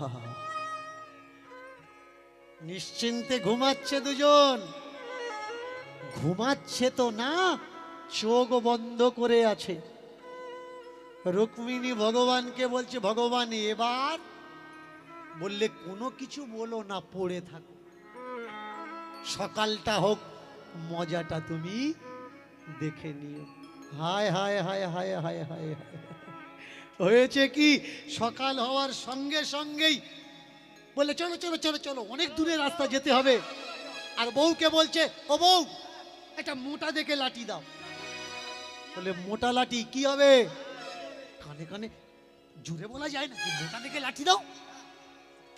নিশ্চিন্তে ঘুমাচ্ছে দুজন। ঘুমাচ্ছে তো না, চোখ বন্ধ করে আছে। রুক্মিণী ভগবানকে বলছে, ভগবান এবার, বললে কোনো কিছু বলো না, পড়ে থাকো, সকালটা হোক, মজাটা তুমি দেখে নিও। হায় হায় হায় হায় হায় হায় হায়, হয়েছে কি, সকাল হওয়ার সঙ্গে সঙ্গেই বললে, চলো চলো চলো চলো, অনেক দূরে রাস্তা যেতে হবে। আর বউকে বলছে, ও বউ, একটা মোটা দেখে লাঠি দাও। বলে, মোটা লাঠি কি হবে? কানে কানে জুড়ে বলা যায় না, মোটা দেখে লাঠি দাও,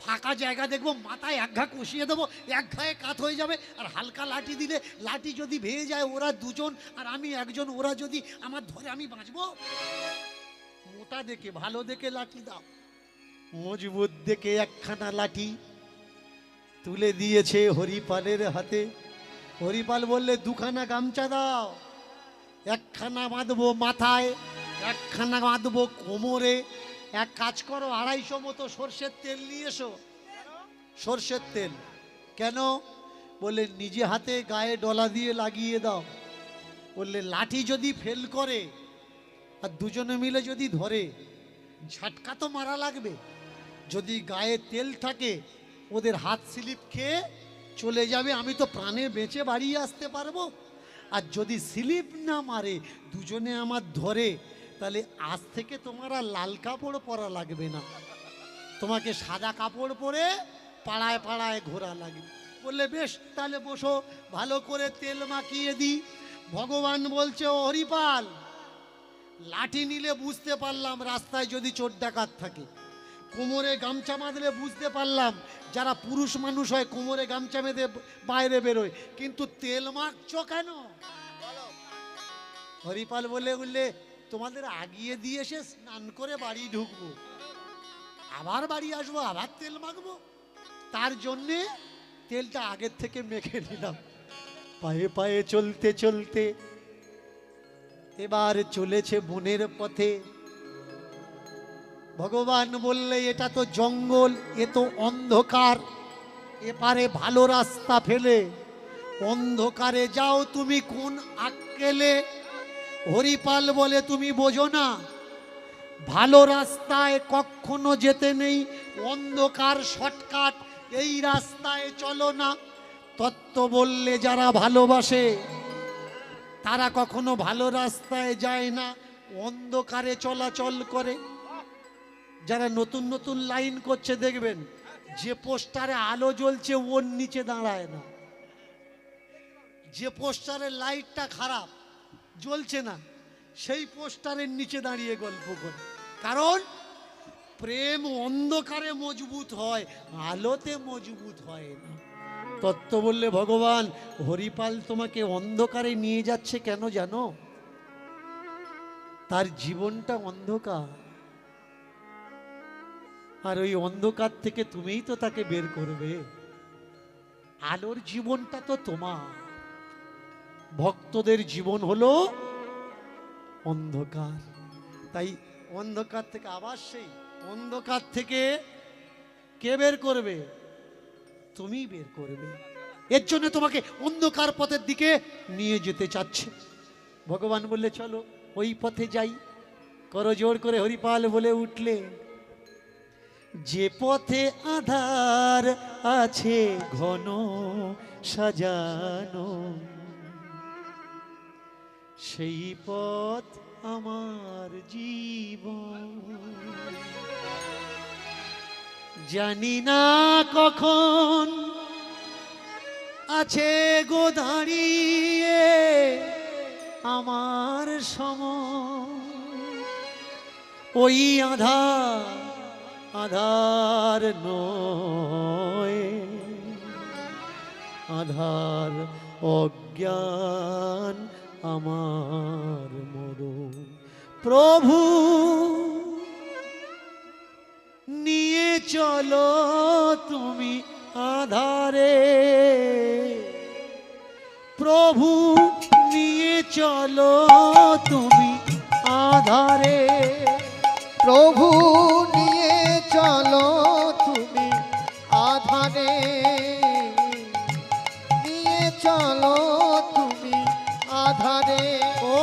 ফাঁকা জায়গা দেখবো, মাথায় এক ঘা কষিয়ে দেবো, এক ঘায়ে কাত হয়ে যাবে। আর হালকা লাঠি দিলে, লাঠি যদি ভেঙে যায়, ওরা দুজন আর আমি একজন, ওরা যদি আমার ধরে, আমি বাঁচবো। মোটা দেখে, ভালো দেখে লাঠি দাও। মজবুত দেখে একখানা লাঠি তুলে দিয়েছে হরিপালের হাতে। হরিপাল বললে, দুখানা গামছা দাও, একখানা বাঁধবো মাথায়, একখানা বাঁধবো কোমরে। এক কাজ করো, 250 মতো সর্ষের তেল নিয়ে এসো। সর্ষের তেল কেন? বলে, নিজে হাতে গায়ে ডলা দিয়ে লাগিয়ে দাও। বললে, লাঠি যদি ফেল করে আর দুজনে মিলে যদি ধরে, ঝাটকা তো মারা লাগবে। যদি গায়ে তেল থাকে, ওদের হাত স্লিপ খেয়ে চলে যাবে, আমি তো প্রাণে বেঁচে বাড়ি আসতে পারবো। আর যদি স্লিপ না মারে, দুজনে আমার ধরে, তাহলে আজ থেকে তোমার আর লাল কাপড় পরা লাগবে না, তোমাকে সাদা কাপড় পরে পাড়ায় পাড়ায় ঘোরা লাগবে। বললে, বেশ, তাহলে বসো, ভালো করে তেল মাখিয়ে দিই। ভগবান বলছে, ও হরিপাল, লাঠি নিলে বুঝতে পারলাম রাস্তায় যদি চোর ডাকাত থাকে, কোমরে গামছা বাঁধলে বুঝতে পারলাম যারা পুরুষ মানুষ হয় কোমরে গামছা বেঁধে বাইরে বেরোয়, কিন্তু তেল মাখছো কেন? হরিপাল বলে উঠলে, তোমাদের আগিয়ে দিয়ে এসে স্নান করে বাড়ি ঢুকবো, আবার বাড়ি আসবো, আবার তেল মাখবো, তার জন্যে তেলটা আগের থেকে মেখে নিলাম। পায়ে পায়ে চলতে চলতে এবার চলেছে বনের পথে। ভগবান বললে, এটা তো জঙ্গল, এ তো অন্ধকার, এপারে ভালো রাস্তা ফেলে অন্ধকারে যাও তুমি কোন আক্কেলে? হরিপাল বলে, তুমি বোঝো না, ভালো রাস্তায় কখনো যেতে নেই, অন্ধকার শর্টকাট, এই রাস্তায় চলো না। তত্ত্ব বললে, যারা ভালোবাসে তারা কখনো ভালো রাস্তায় যায় না, অন্ধকারে চলাচল করে। যারা নতুন নতুন লাইন করছে দেখবেন, যে পোস্টারে আলো জ্বলছে ওর নিচে দাঁড়ায় না, যে পোস্টারের লাইটটা খারাপ জ্বলছে না, সেই পোস্টারের নিচে দাঁড়িয়ে গল্প করে। কারণ প্রেম অন্ধকারে মজবুত হয়, আলোতে মজবুত হয় না। তত্ত্ব বললে, ভগবান, হরিপাল তোমাকে অন্ধকারে নিয়ে যাচ্ছে কেন জানো? তার জীবনটা অন্ধকার, আর ওই অন্ধকার থেকে তুমিই তো তাকে বের করবে। আলোর জীবনটা তো তোমার, ভক্তদের জীবন হলো অন্ধকার। তাই অন্ধকার থেকে, আবার সেই অন্ধকার থেকে কে বের করবে? তুমি বের করবে। এর জন্য তোমাকে অন্ধকার পথের দিকে নিয়ে যেতে চাচ্ছে। ভগবান বললে, চলো ওই পথে যাই। করো জোর করে। হরিপাল বলে উঠলে, যে পথে আধার আছে ঘন সাজানো, সেই পথ আমার জীবন। জানি না কখন আছে গো দাঁড়িয়ে আমার সময়, ওই আধার আধার নয়, আধার অজ্ঞান আমার মরণ। প্রভু নিয়ে চলো তুমি আধারে, প্রভু নিয়ে চলো তুমি আধারে, প্রভু নিয়ে চলো তুমি আধারে, নিয়ে চলো তুমি আধারে। ও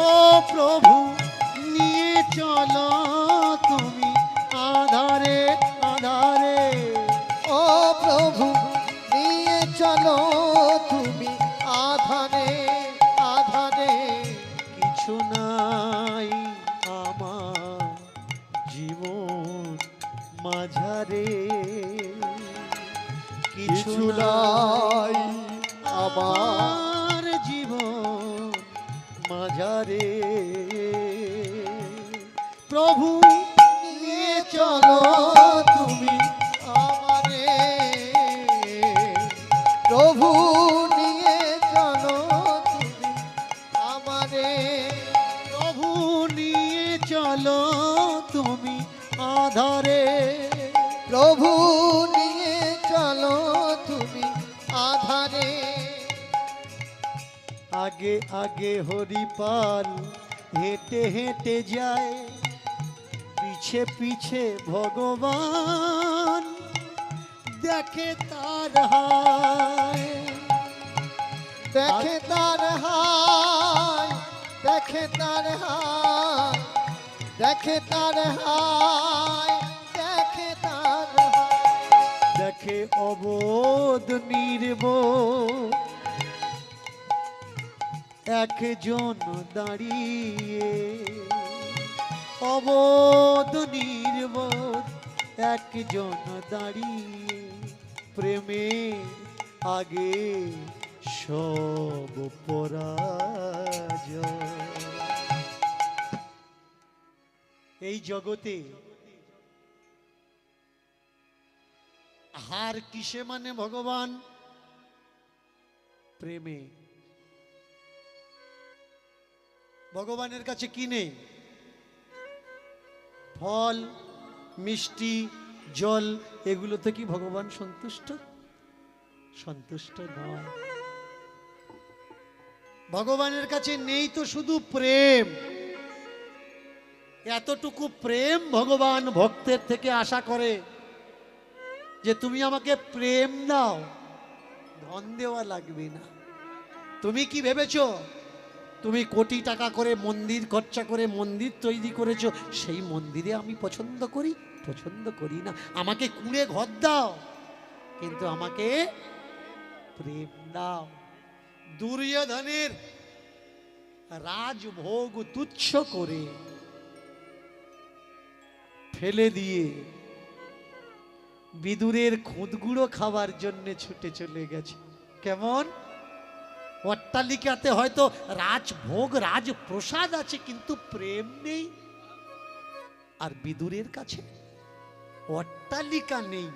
প্রভু নিয়ে চলো তুমি আধারে আধারে, ও প্রভু নিয়ে চলো তুমি আধারে আধারে। কিছু নাই আমার জীবন মাঝারে, কিছু নাই আমার জীবন মাঝারে, প্রভু নিয়ে চলো তুমি আমারে, প্রভু নিয়ে চলো তুমি আমারে, প্রভু নিয়ে চলো তুমি আধারে, প্রভু নিয়ে চলো তুমি আধারে। আগে আগে হরিপাল হেঁটে হেঁটে যায়, পিছে পিছে ভগবান দেখে তার হায়, দেখে তার হায়, দেখে তার হায়, দেখে তার হায়, দেখে তার হায়। দেখে অবোধ নির্বোধ একজন দাঁড়িয়ে, অবোধ নির্বোধ একজন দাঁড়িয়ে, প্রেমে আগে সব পরাজয়। এই জগতে হার কিসে মানে ভগবান? প্রেমে। ভগবানের কাছে কি নেই? ফল, মিষ্টি, জল, এগুলোতে কি ভগবান সন্তুষ্ট? সন্তুষ্ট নয়। ভগবানের কাছে নেই তো শুধু প্রেম। এতটুকু প্রেম ভগবান ভক্তের থেকে আশা করে যে তুমি আমাকে প্রেম দাও, ধন দেওয়া লাগবে না। তুমি কি ভেবেছো তুমি কোটি টাকা করে মন্দির খরচা করে মন্দির তৈরি করেছো, সেই মন্দিরে আমি পছন্দ করি? পছন্দ করি না। আমাকে কুঁড়ে ঘর দাও, কিন্তু আমাকে প্রেম দাও। দুর্যোধনের রাজভোগ তুচ্ছ করে ফেলে দিয়ে বিদুরের খুদগুঁড়ো খাবার জন্য ছুটে চলে গেছে। কেমন? অট্টালিকাতে হয়তো রাজভোগ রাজপ্রসাদ আছে, কিন্তু প্রেম নেই। আর বিদুরের কাছে অট্টালিকা নেই,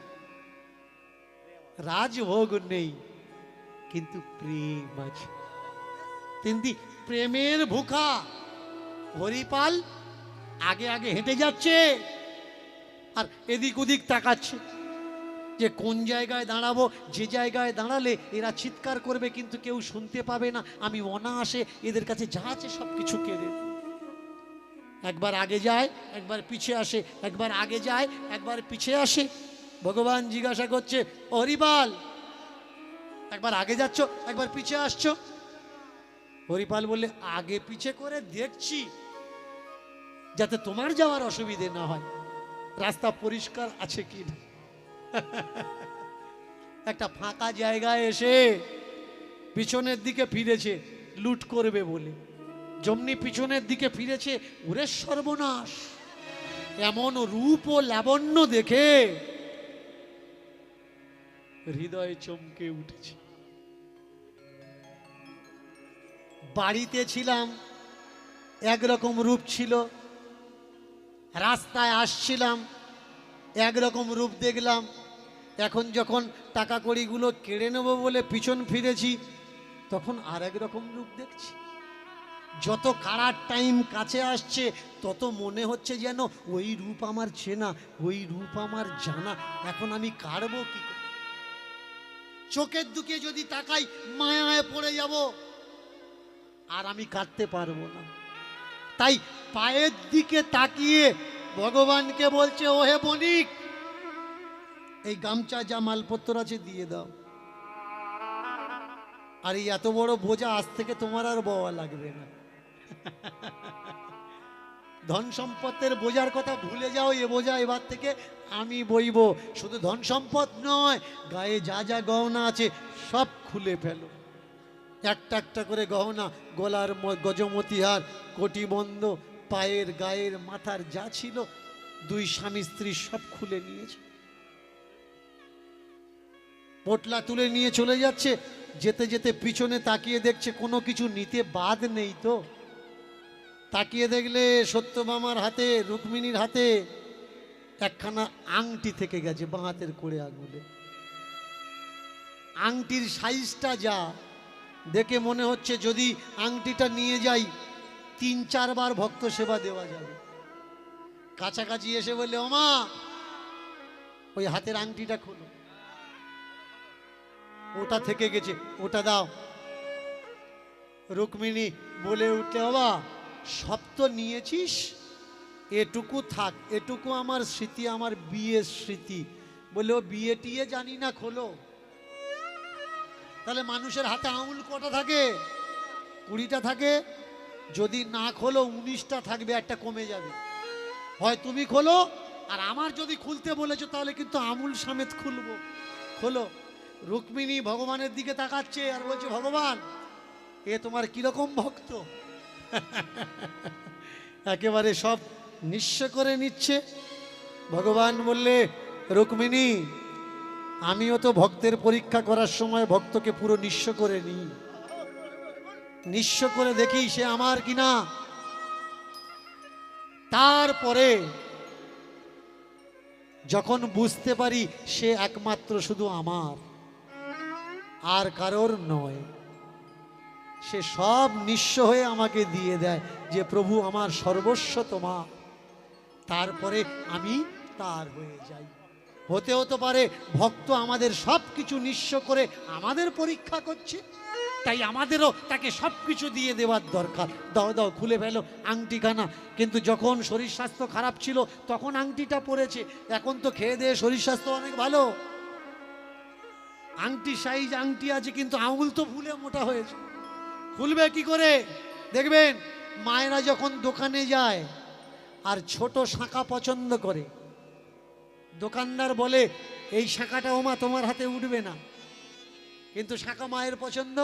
রাজভোগ নেই, কিন্তু প্রেম আছে। তিনি প্রেমের ভুখা। হরিপাল আগে আগে হেঁটে যাচ্ছে আর এদিক ওদিক তাকাচ্ছে যে কোন জায়গায় দাঁড়াবো, যে জায়গায় দাঁড়ালে এরা চিৎকার করবে কিন্তু কেউ শুনতে পাবে না, আমি অনায়াসে এদের কাছে যা আছে সব কিছু কেড়ে। একবার আগে যায়, একবার পিছে আসে, একবার আগে যায়, একবার পিছে আসে। ভগবান জিজ্ঞাসা করছে, হরিপাল একবার আগে যাচ্ছ, একবার পিছে আসছো? হরিপাল বললে, আগে পিছে করে দেখছি যাতে তোমার যাওয়ার অসুবিধে না হয়, রাস্তা পরিষ্কার আছে কি না। একটা ফাঁকা জায়গায় এসে পিছনের দিকে ফিরেছে লুট করবে বলে। যেমনি পিছনের দিকে ফিরেছে, ওরে সর্বনাশ, এমন রূপ ও লাবণ্য দেখে হৃদয় চমকে উঠেছে। বাড়িতে ছিলাম একরকম রূপ ছিল, রাস্তায় আসছিলাম একরকম রূপ দেখলাম, এখন যখন টাকা কড়িগুলো কেড়ে নেব বলে পিছন ফিরেছি তখন আর একরকম রূপ দেখছি। যত কারার টাইম কাছে আসছে তত মনে হচ্ছে যেন ওই রূপ আমার চেনা, ওই রূপ আমার জানা। এখন আমি কাড়বো কি করে? চোখের দিকে যদি তাকাই মায়ায় পড়ে যাব, আর আমি কাটতে পারবো না। তাই পায়ের দিকে তাকিয়ে ভগবানকে বলছে, ওহে বণিক, এই গামছা যা মালপত্র আছে দিয়ে দাও, আর এই এত বড় বোঝা আজ থেকে তোমার আর বওয়া লাগবে না। ধন সম্পদের বোঝার কথা ভুলে যাও, এ বোঝা এবার থেকে আমি বইব। শুধু ধন সম্পদ নয়, গায়ে যা যা গহনা আছে সব খুলে ফেলো। একটা একটা করে গহনা, গলার গজমতি হার, কোটিবন্ধ, পায়ের গায়ের মাথার যা ছিল, দুই স্বামী স্ত্রী সব খুলে নিয়েছে। পোটলা তুলে নিয়ে চলে যাচ্ছে, যেতে যেতে পিছনে তাকিয়ে দেখছে কোনো কিছু নিতে বাদ নেই। তো তাকিয়ে দেখলে সত্যভামার হাতে, রুক্মিণীর হাতে একখানা আংটি থেকে গেছে বাঁ হাতের কোড়ে আঙুলে। আংটির সাইজটা যা দেখে মনে হচ্ছে যদি আংটিটা নিয়ে যাই ৩-৪ বার ভক্ত সেবা দেওয়া যাবে। কাছাকাছি এসে বললে, ওমা ওই হাতের আংটিটা খোলো, ওটা থেকে গেছে, ওটা দাও। রুক্মিণী বলে উঠলে, বাবা সব তো নিয়েছিস, এটুকু থাক, এটুকু আমার স্মৃতি, আমার বিয়ের স্মৃতি। বলে, ও বিয়ে টিয়ে জানি না, খোলো। তাহলে মানুষের হাতে আঙুল কটা থাকে? 20টা থাকে। যদি না খোলো 19টা থাকবে, একটা কমে যাবে। হয় তুমি খোলো, আর আমার যদি খুলতে বলেছো তাহলে কিন্তু আঙুল সমেত খুলবো। খোলো। রুক্মিণী ভগবানের দিকে তাকাচ্ছে আর বলছে, ভগবান এ তোমার কিরকম ভক্ত, একেবারে সব নিঃস্ব করে নিচ্ছে। ভগবান বললে, রুক্মিণী আমিও তো ভক্তের পরীক্ষা করার সময় ভক্তকে পুরো নিঃস্ব করে নিই, নিঃস্ব করে দেখি সে আমার কিনা। তারপরে যখন বুঝতে পারি সে একমাত্র শুধু আমার, আর কারোর নয়, সে সব নিঃস্ব হয়ে আমাকে দিয়ে দেয় যে প্রভু আমার সর্বস্ব তোমার। তারপরে আমি তার হয়ে যাই। হতে হতে পারে ভক্ত আমাদের সব কিছু নিঃস্ব করে আমাদের পরীক্ষা করছে, তাই আমাদেরও তাকে সব কিছু দিয়ে দেওয়ার দরকার। দাও দাও, খুলে ফেলো আংটিখানা। কিন্তু যখন শরীর স্বাস্থ্য খারাপ ছিল তখন আংটিটা পরেছে, এখন তো খেয়ে দিয়ে শরীর স্বাস্থ্য অনেক ভালো। আংটি সাইজ আংটি আছে, কিন্তু আঙুল তো ফুলে মোটা হয়েছে, খুলবে কি করে? দেখবেন মায়েরা যখন দোকানে যায় আর ছোট শাঁখা পছন্দ করে, দোকানদার বলে এই শাঁখাটা ওমা তোমার হাতে উঠবে না, কিন্তু শাঁখা মায়ের পছন্দ।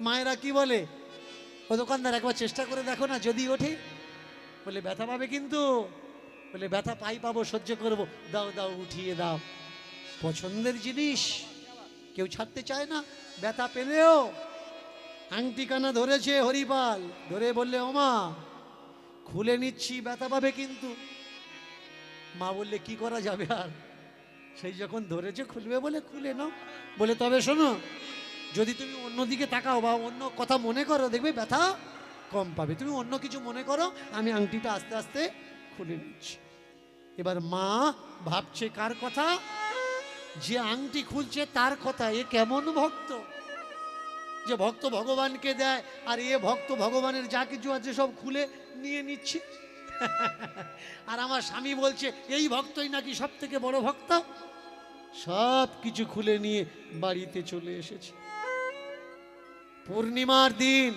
মায়েরা কি বলে, ও দোকানদার একবার চেষ্টা করে দেখো না, যদি ওঠে। বলে ব্যথা পাবে কিন্তু। বলে ব্যথা পাবো, সহ্য করবো। দাও দাও, উঠিয়ে দাও। পছন্দের জিনিস কেউ ছাড়তে চায় না, ব্যথা পেলেও। আংটিখানা ধরেছে হরিপাল, ধরে বললে, ওমা খুলে নিচ্ছি, ব্যথা পাবে কিন্তু। মা বললে, কি করা যাবে আর, সেই যখন ধরেছে খুলবে বলে খুলে নাও। বলে, তবে শোনো, যদি তুমি অন্যদিকে তাকাও বা অন্য কথা মনে করো দেখবে ব্যথা কম পাবে। তুমি অন্য কিছু মনে করো, আমি আংটিটা আস্তে আস্তে খুলে নিচ্ছি। এবার মা ভাবছে কার কথা? যে আংটি খুলছে তার কথা। এ কেমন ভক্ত, যে ভক্ত ভগবানকে দেয়, আর এ ভক্ত ভগবানের যা কিছু আছে সব খুলে নিয়ে নিচ্ছে। আর আমার স্বামী বলছে এই ভক্তই নাকি সব থেকে বড় ভক্ত। সব কিছু খুলে নিয়ে বাড়িতে চলে এসেছে। পূর্ণিমার দিন,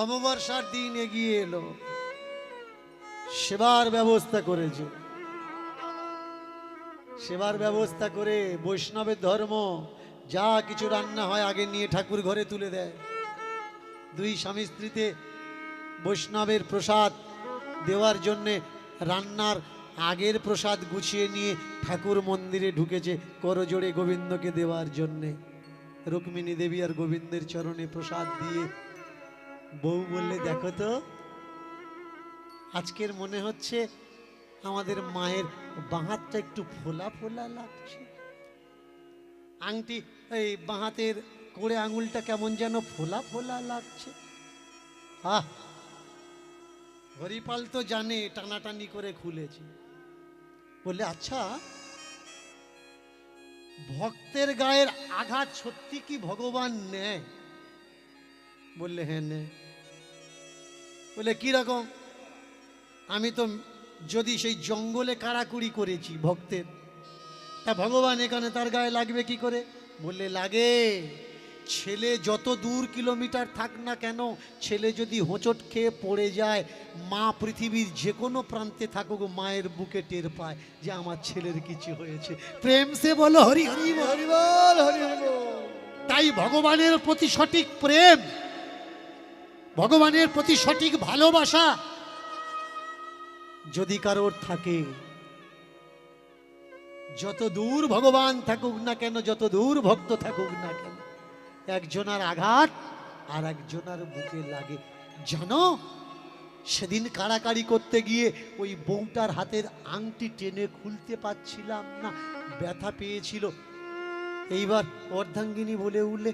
অমাবস্যার দিন এগিয়ে এলো, সেবার ব্যবস্থা করেছে। সেবার ব্যবস্থা করে বৈষ্ণবের ধর্ম, যা কিছু রান্না হয় আগে নিয়ে ঠাকুর ঘরে তুলে দেয়। দুই স্বামী স্ত্রীতে বৈষ্ণবের প্রসাদ দেওয়ার জন্যে রান্নার আগের প্রসাদ গুছিয়ে নিয়ে ঠাকুর মন্দিরে ঢুকেছে করজোড়ে গোবিন্দকে দেওয়ার জন্যে। রুক্মিণী দেবী আর গোবিন্দের চরণে প্রসাদ দিয়ে বউ বললে, দেখো তো আজকের মনে হচ্ছে আমাদের মায়ের বাঁহাতটা একটু ফোলা ফোলা লাগছে, আংটি এই বাঁহাতের কোড়ে আঙুলটা কেমন যেন ফোলা ফোলা লাগছে। আহ, হরিপাল তো জানে টানাটানি করে খুলেছে। বললে, আচ্ছা ভক্তের গায়ের আঘাত সত্যি কি ভগবান নেয়? বললে, হ্যাঁ নেয়। বলে, কি রকম? আমি তো যদি সেই জঙ্গলে কাড়াকুড়ি করেছি ভক্তের, তা ভগবান এখানে তার গায়ে লাগবে কি করে? বললে, লাগে। ছেলে যত দূর কিলোমিটার থাক না কেন, ছেলে যদি হোঁচট খেয়ে পড়ে যায়, মা পৃথিবীর যে কোনো প্রান্তে থাকুক, মায়ের বুকে টের পায় যে আমার ছেলের কিছু হয়েছে। প্রেম সে বলো হরি হরি বল। হরি বল, হরি হরি বল। তাই ভগবানের প্রতি সঠিক প্রেম, ভগবানের প্রতি সঠিক ভালোবাসা যদি কারোর থাকে, যত দূর ভগবান থাকুক না কেন, যত দূর ভক্ত থাকুক না কেন, একজনার আঘাত আর একজনার বুকে লাগে। জানো, সেদিন কাড়াকাড়ি করতে গিয়ে ওই বউটার হাতের আংটি টেনে খুলতে পারছিলাম না, ব্যথা পেয়েছিল। এইবার অর্ধাঙ্গিনী বলে উঠলে,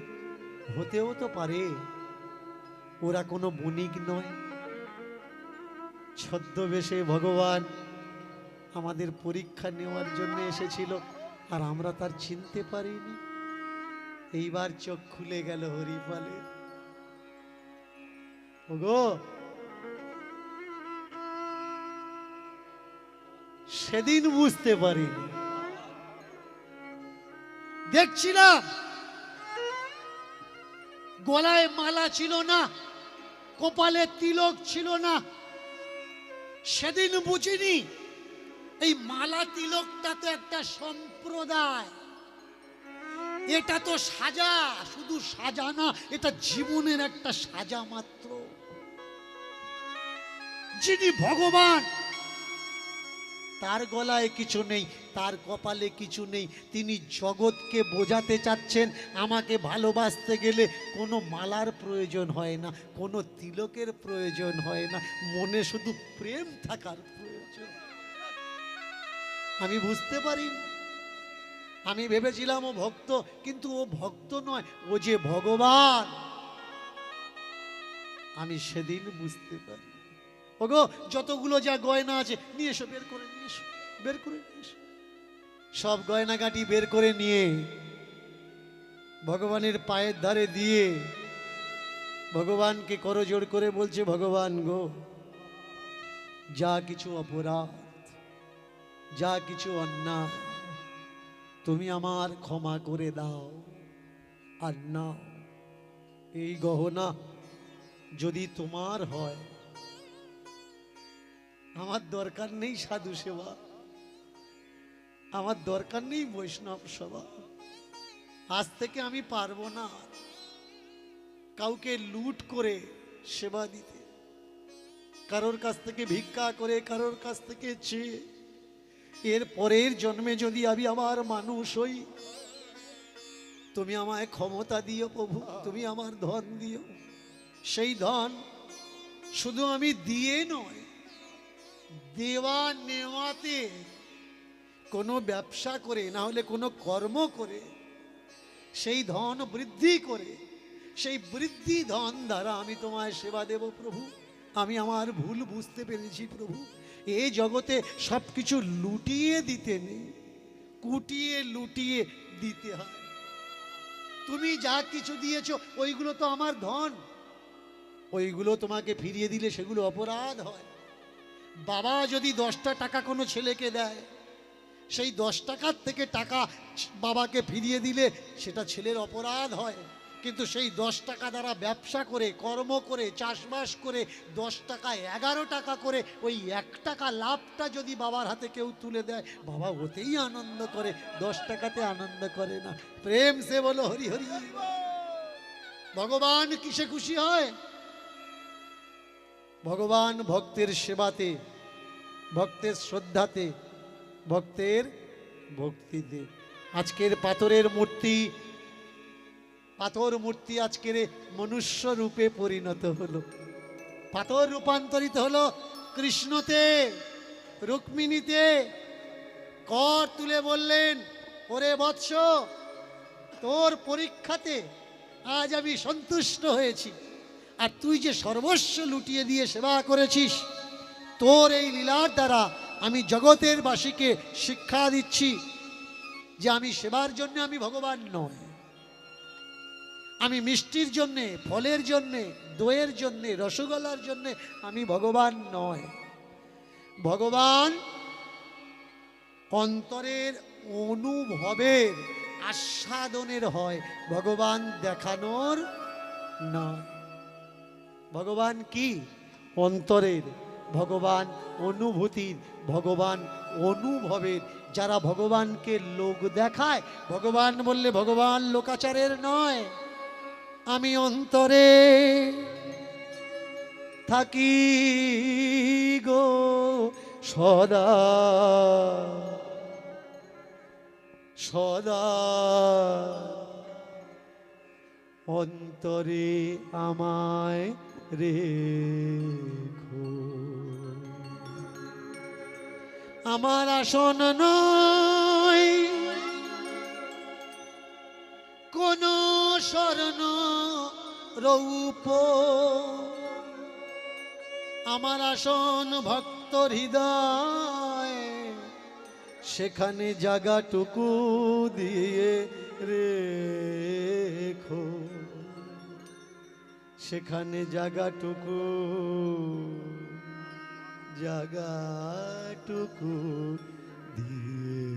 হতেও তো পারে ওরা কোনো বণিক নয়, ছদ্মবেশে ভগবান আমাদের পরীক্ষা নেওয়ার জন্য এসেছিল, আর আমরা তার চিনতে পারিনি। এইবার চোখ খুলে গেল হরিপালের। ওগো, সেদিন বুঝতে পারিনি, দেখছিলাম গলায় মালা ছিল না, কপালে তিলক ছিল না, সেদিন বুঝিনি এই মালা তিলকটা তো একটা সম্প্রদায়, এটা তো সাজা, শুধু সাজা না, এটা জীবনের একটা সাজা মাত্র। যিনি ভগবান, তার গলায় কিছু নেই, তার কপালে কিছু নেই। তিনি জগৎকে বোঝাতে চাচ্ছেন, আমাকে ভালোবাসতে গেলে কোনো মালার প্রয়োজন হয় না, কোনো তিলকের প্রয়োজন হয় না, মনে শুধু প্রেম থাকার প্রয়োজন। আমি বুঝতে পারিনি, আমি ভেবেছিলাম ও ভক্ত, কিন্তু ও ভক্ত নয়, ও যে ভগবান আমি সেদিন বুঝতে পারি। ওগো, যতগুলো যা গয়না আছে নিয়ে এসো, বের করে নিয়ে এসো, বের করে নিয়ে এসো। সব গয়নাগাটি বের করে নিয়ে ভগবানের পায়ের ধারে দিয়ে ভগবানকে করজোড় করে বলছে, ভগবান গো, যা কিছু অপরাধ, যা কিছু অন্যায়, তুমি আমার ক্ষমা করে দাও। আর না, এই গহনা যদি তোমার হয়, আমার দরকার নেই সাধু সেবা, আমার দরকার নেই বৈষ্ণব সেবা। আজ থেকে আমি পারবো না কাউকে লুট করে সেবা দিতে, কারোর কাছ থেকে ভিক্ষা করে, কারোর কাছ থেকে চেয়ে। এর পরের জন্মে যদি আমি আবার মানুষ হই, তুমি আমায় ক্ষমতা দিও প্রভু, তুমি আমার ধন দিও। সেই ধন শুধু আমি দিয়ে নয়, দেওয়া নেওয়াতে, কোনো ব্যবসা করে, না হলে কোনো কর্ম করে, সেই ধন বৃদ্ধি করে, সেই বৃদ্ধি ধন দ্বারা আমি তোমায় সেবা দেব প্রভু। আমি আমার ভুল বুঝতে পেরেছি প্রভু। এই জগতে সব কিছু লুটিয়ে দিতে নেই, কুটিয়ে লুটিয়ে দিতে হয়। তুমি যা কিছু দিয়েছো ওইগুলো তো আমার ধন, ওইগুলো তোমাকে ফিরিয়ে দিলে সেগুলো অপরাধ হয়। বাবা যদি 10টা টাকা কোনো ছেলেকে দেয়, সেই 10 টাকার থেকে টাকা বাবাকে ফিরিয়ে দিলে সেটা ছেলের অপরাধ হয়। কিন্তু সেই 10 টাকা দ্বারা ব্যবসা করে, কর্ম করে, চাষবাস করে 10 টাকা 11 টাকা করে ওই 1 টাকা লাভটা যদি বাবার হাতে কেউ তুলে দেয়, বাবা ওতেই আনন্দ করে, 10 টাকাতে আনন্দ করে না। প্রেম সে বলো হরি হরি। ভগবান কিসে খুশি হয়? ভগবান ভক্তের সেবাতে, ভক্তের শ্রদ্ধাতে, ভক্তের ভক্তিতে। আজকের পাথরের মূর্তি, পাথর মূর্তি আজকের মনুষ্য রূপে পরিণত হলো। পাথর রূপান্তরিত হলো কৃষ্ণতে, রুক্মিণীতে। কর তুলে বললেন, ওরে বৎস, তোর পরীক্ষাতে আজ আমি সন্তুষ্ট হয়েছি। আর তুই যে সর্বস্ব লুটিয়ে দিয়ে সেবা করেছিস, তোর এই লীলার দ্বারা আমি জগতের বাসীকে শিক্ষা দিচ্ছি যে আমি সেবার জন্য আমি ভগবান নয়। আমি মিষ্টির জন্যে, ফলের জন্যে, দইয়ের জন্যে, রসগোল্লার জন্যে আমি ভগবান নয়। ভগবান অন্তরের অনুভবের, আস্বাদনের হয়, ভগবান দেখানোর নয়। ভগবান কি? অন্তরের, ভগবান অনুভূতির, ভগবান অনুভবের। যারা ভগবানকে লোক দেখায়, ভগবান বললে ভগবান লোকাচারের নয়। আমি অন্তরে থাকি গো সদা সদা, অন্তরে আমায় রেখো। আমার আসন নয় কোন স্বর্ণ রৌপ, আমার আসন ভক্ত হৃদয়, সেখানে জায়গাটুকু দিয়ে রেখো, সেখানে জায়গাটুকু, জায়গাটুকু দিয়ে।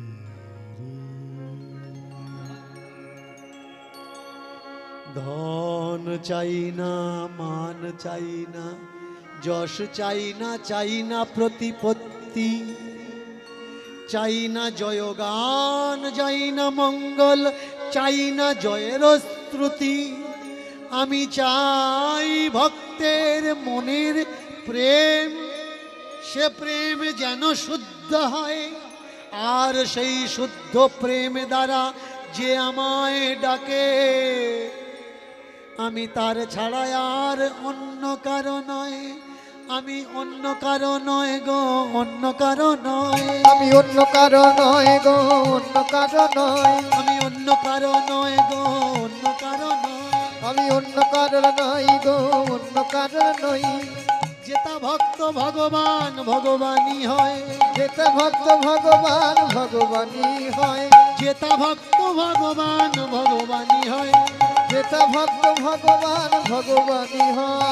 ধন চাই না, মান চাই না, যশ চাই না, চাই না প্রতিপত্তি, চাই না জয়গান, চাই না মঙ্গল, চাই না জয়ের স্তুতি। আমি চাই ভক্তের মনের প্রেম, সে প্রেম যেন শুদ্ধ হয়। আর সেই শুদ্ধ প্রেম দ্বারা যে আমায় ডাকে, আমি তার ছাড়া আর অন্য কারো নয়। আমি অন্য কারো নয় গো, অন্য কারো নয়। আমি অন্য কারো নয় গো, অন্য কারো নয়। আমি অন্য কারো নয় গো, অন্য কারো নয়। আমি অন্য কারো নয় গো, অন্য কারো নয়। যেটা ভক্ত ভগবান ভগবানই হয়, যেটা ভক্ত ভগবান ভগবানই হয়। যেটা ভক্ত ভগবান ভগবানই হয়। যেটা ভক্ত ভগবান ভগবানই হয়।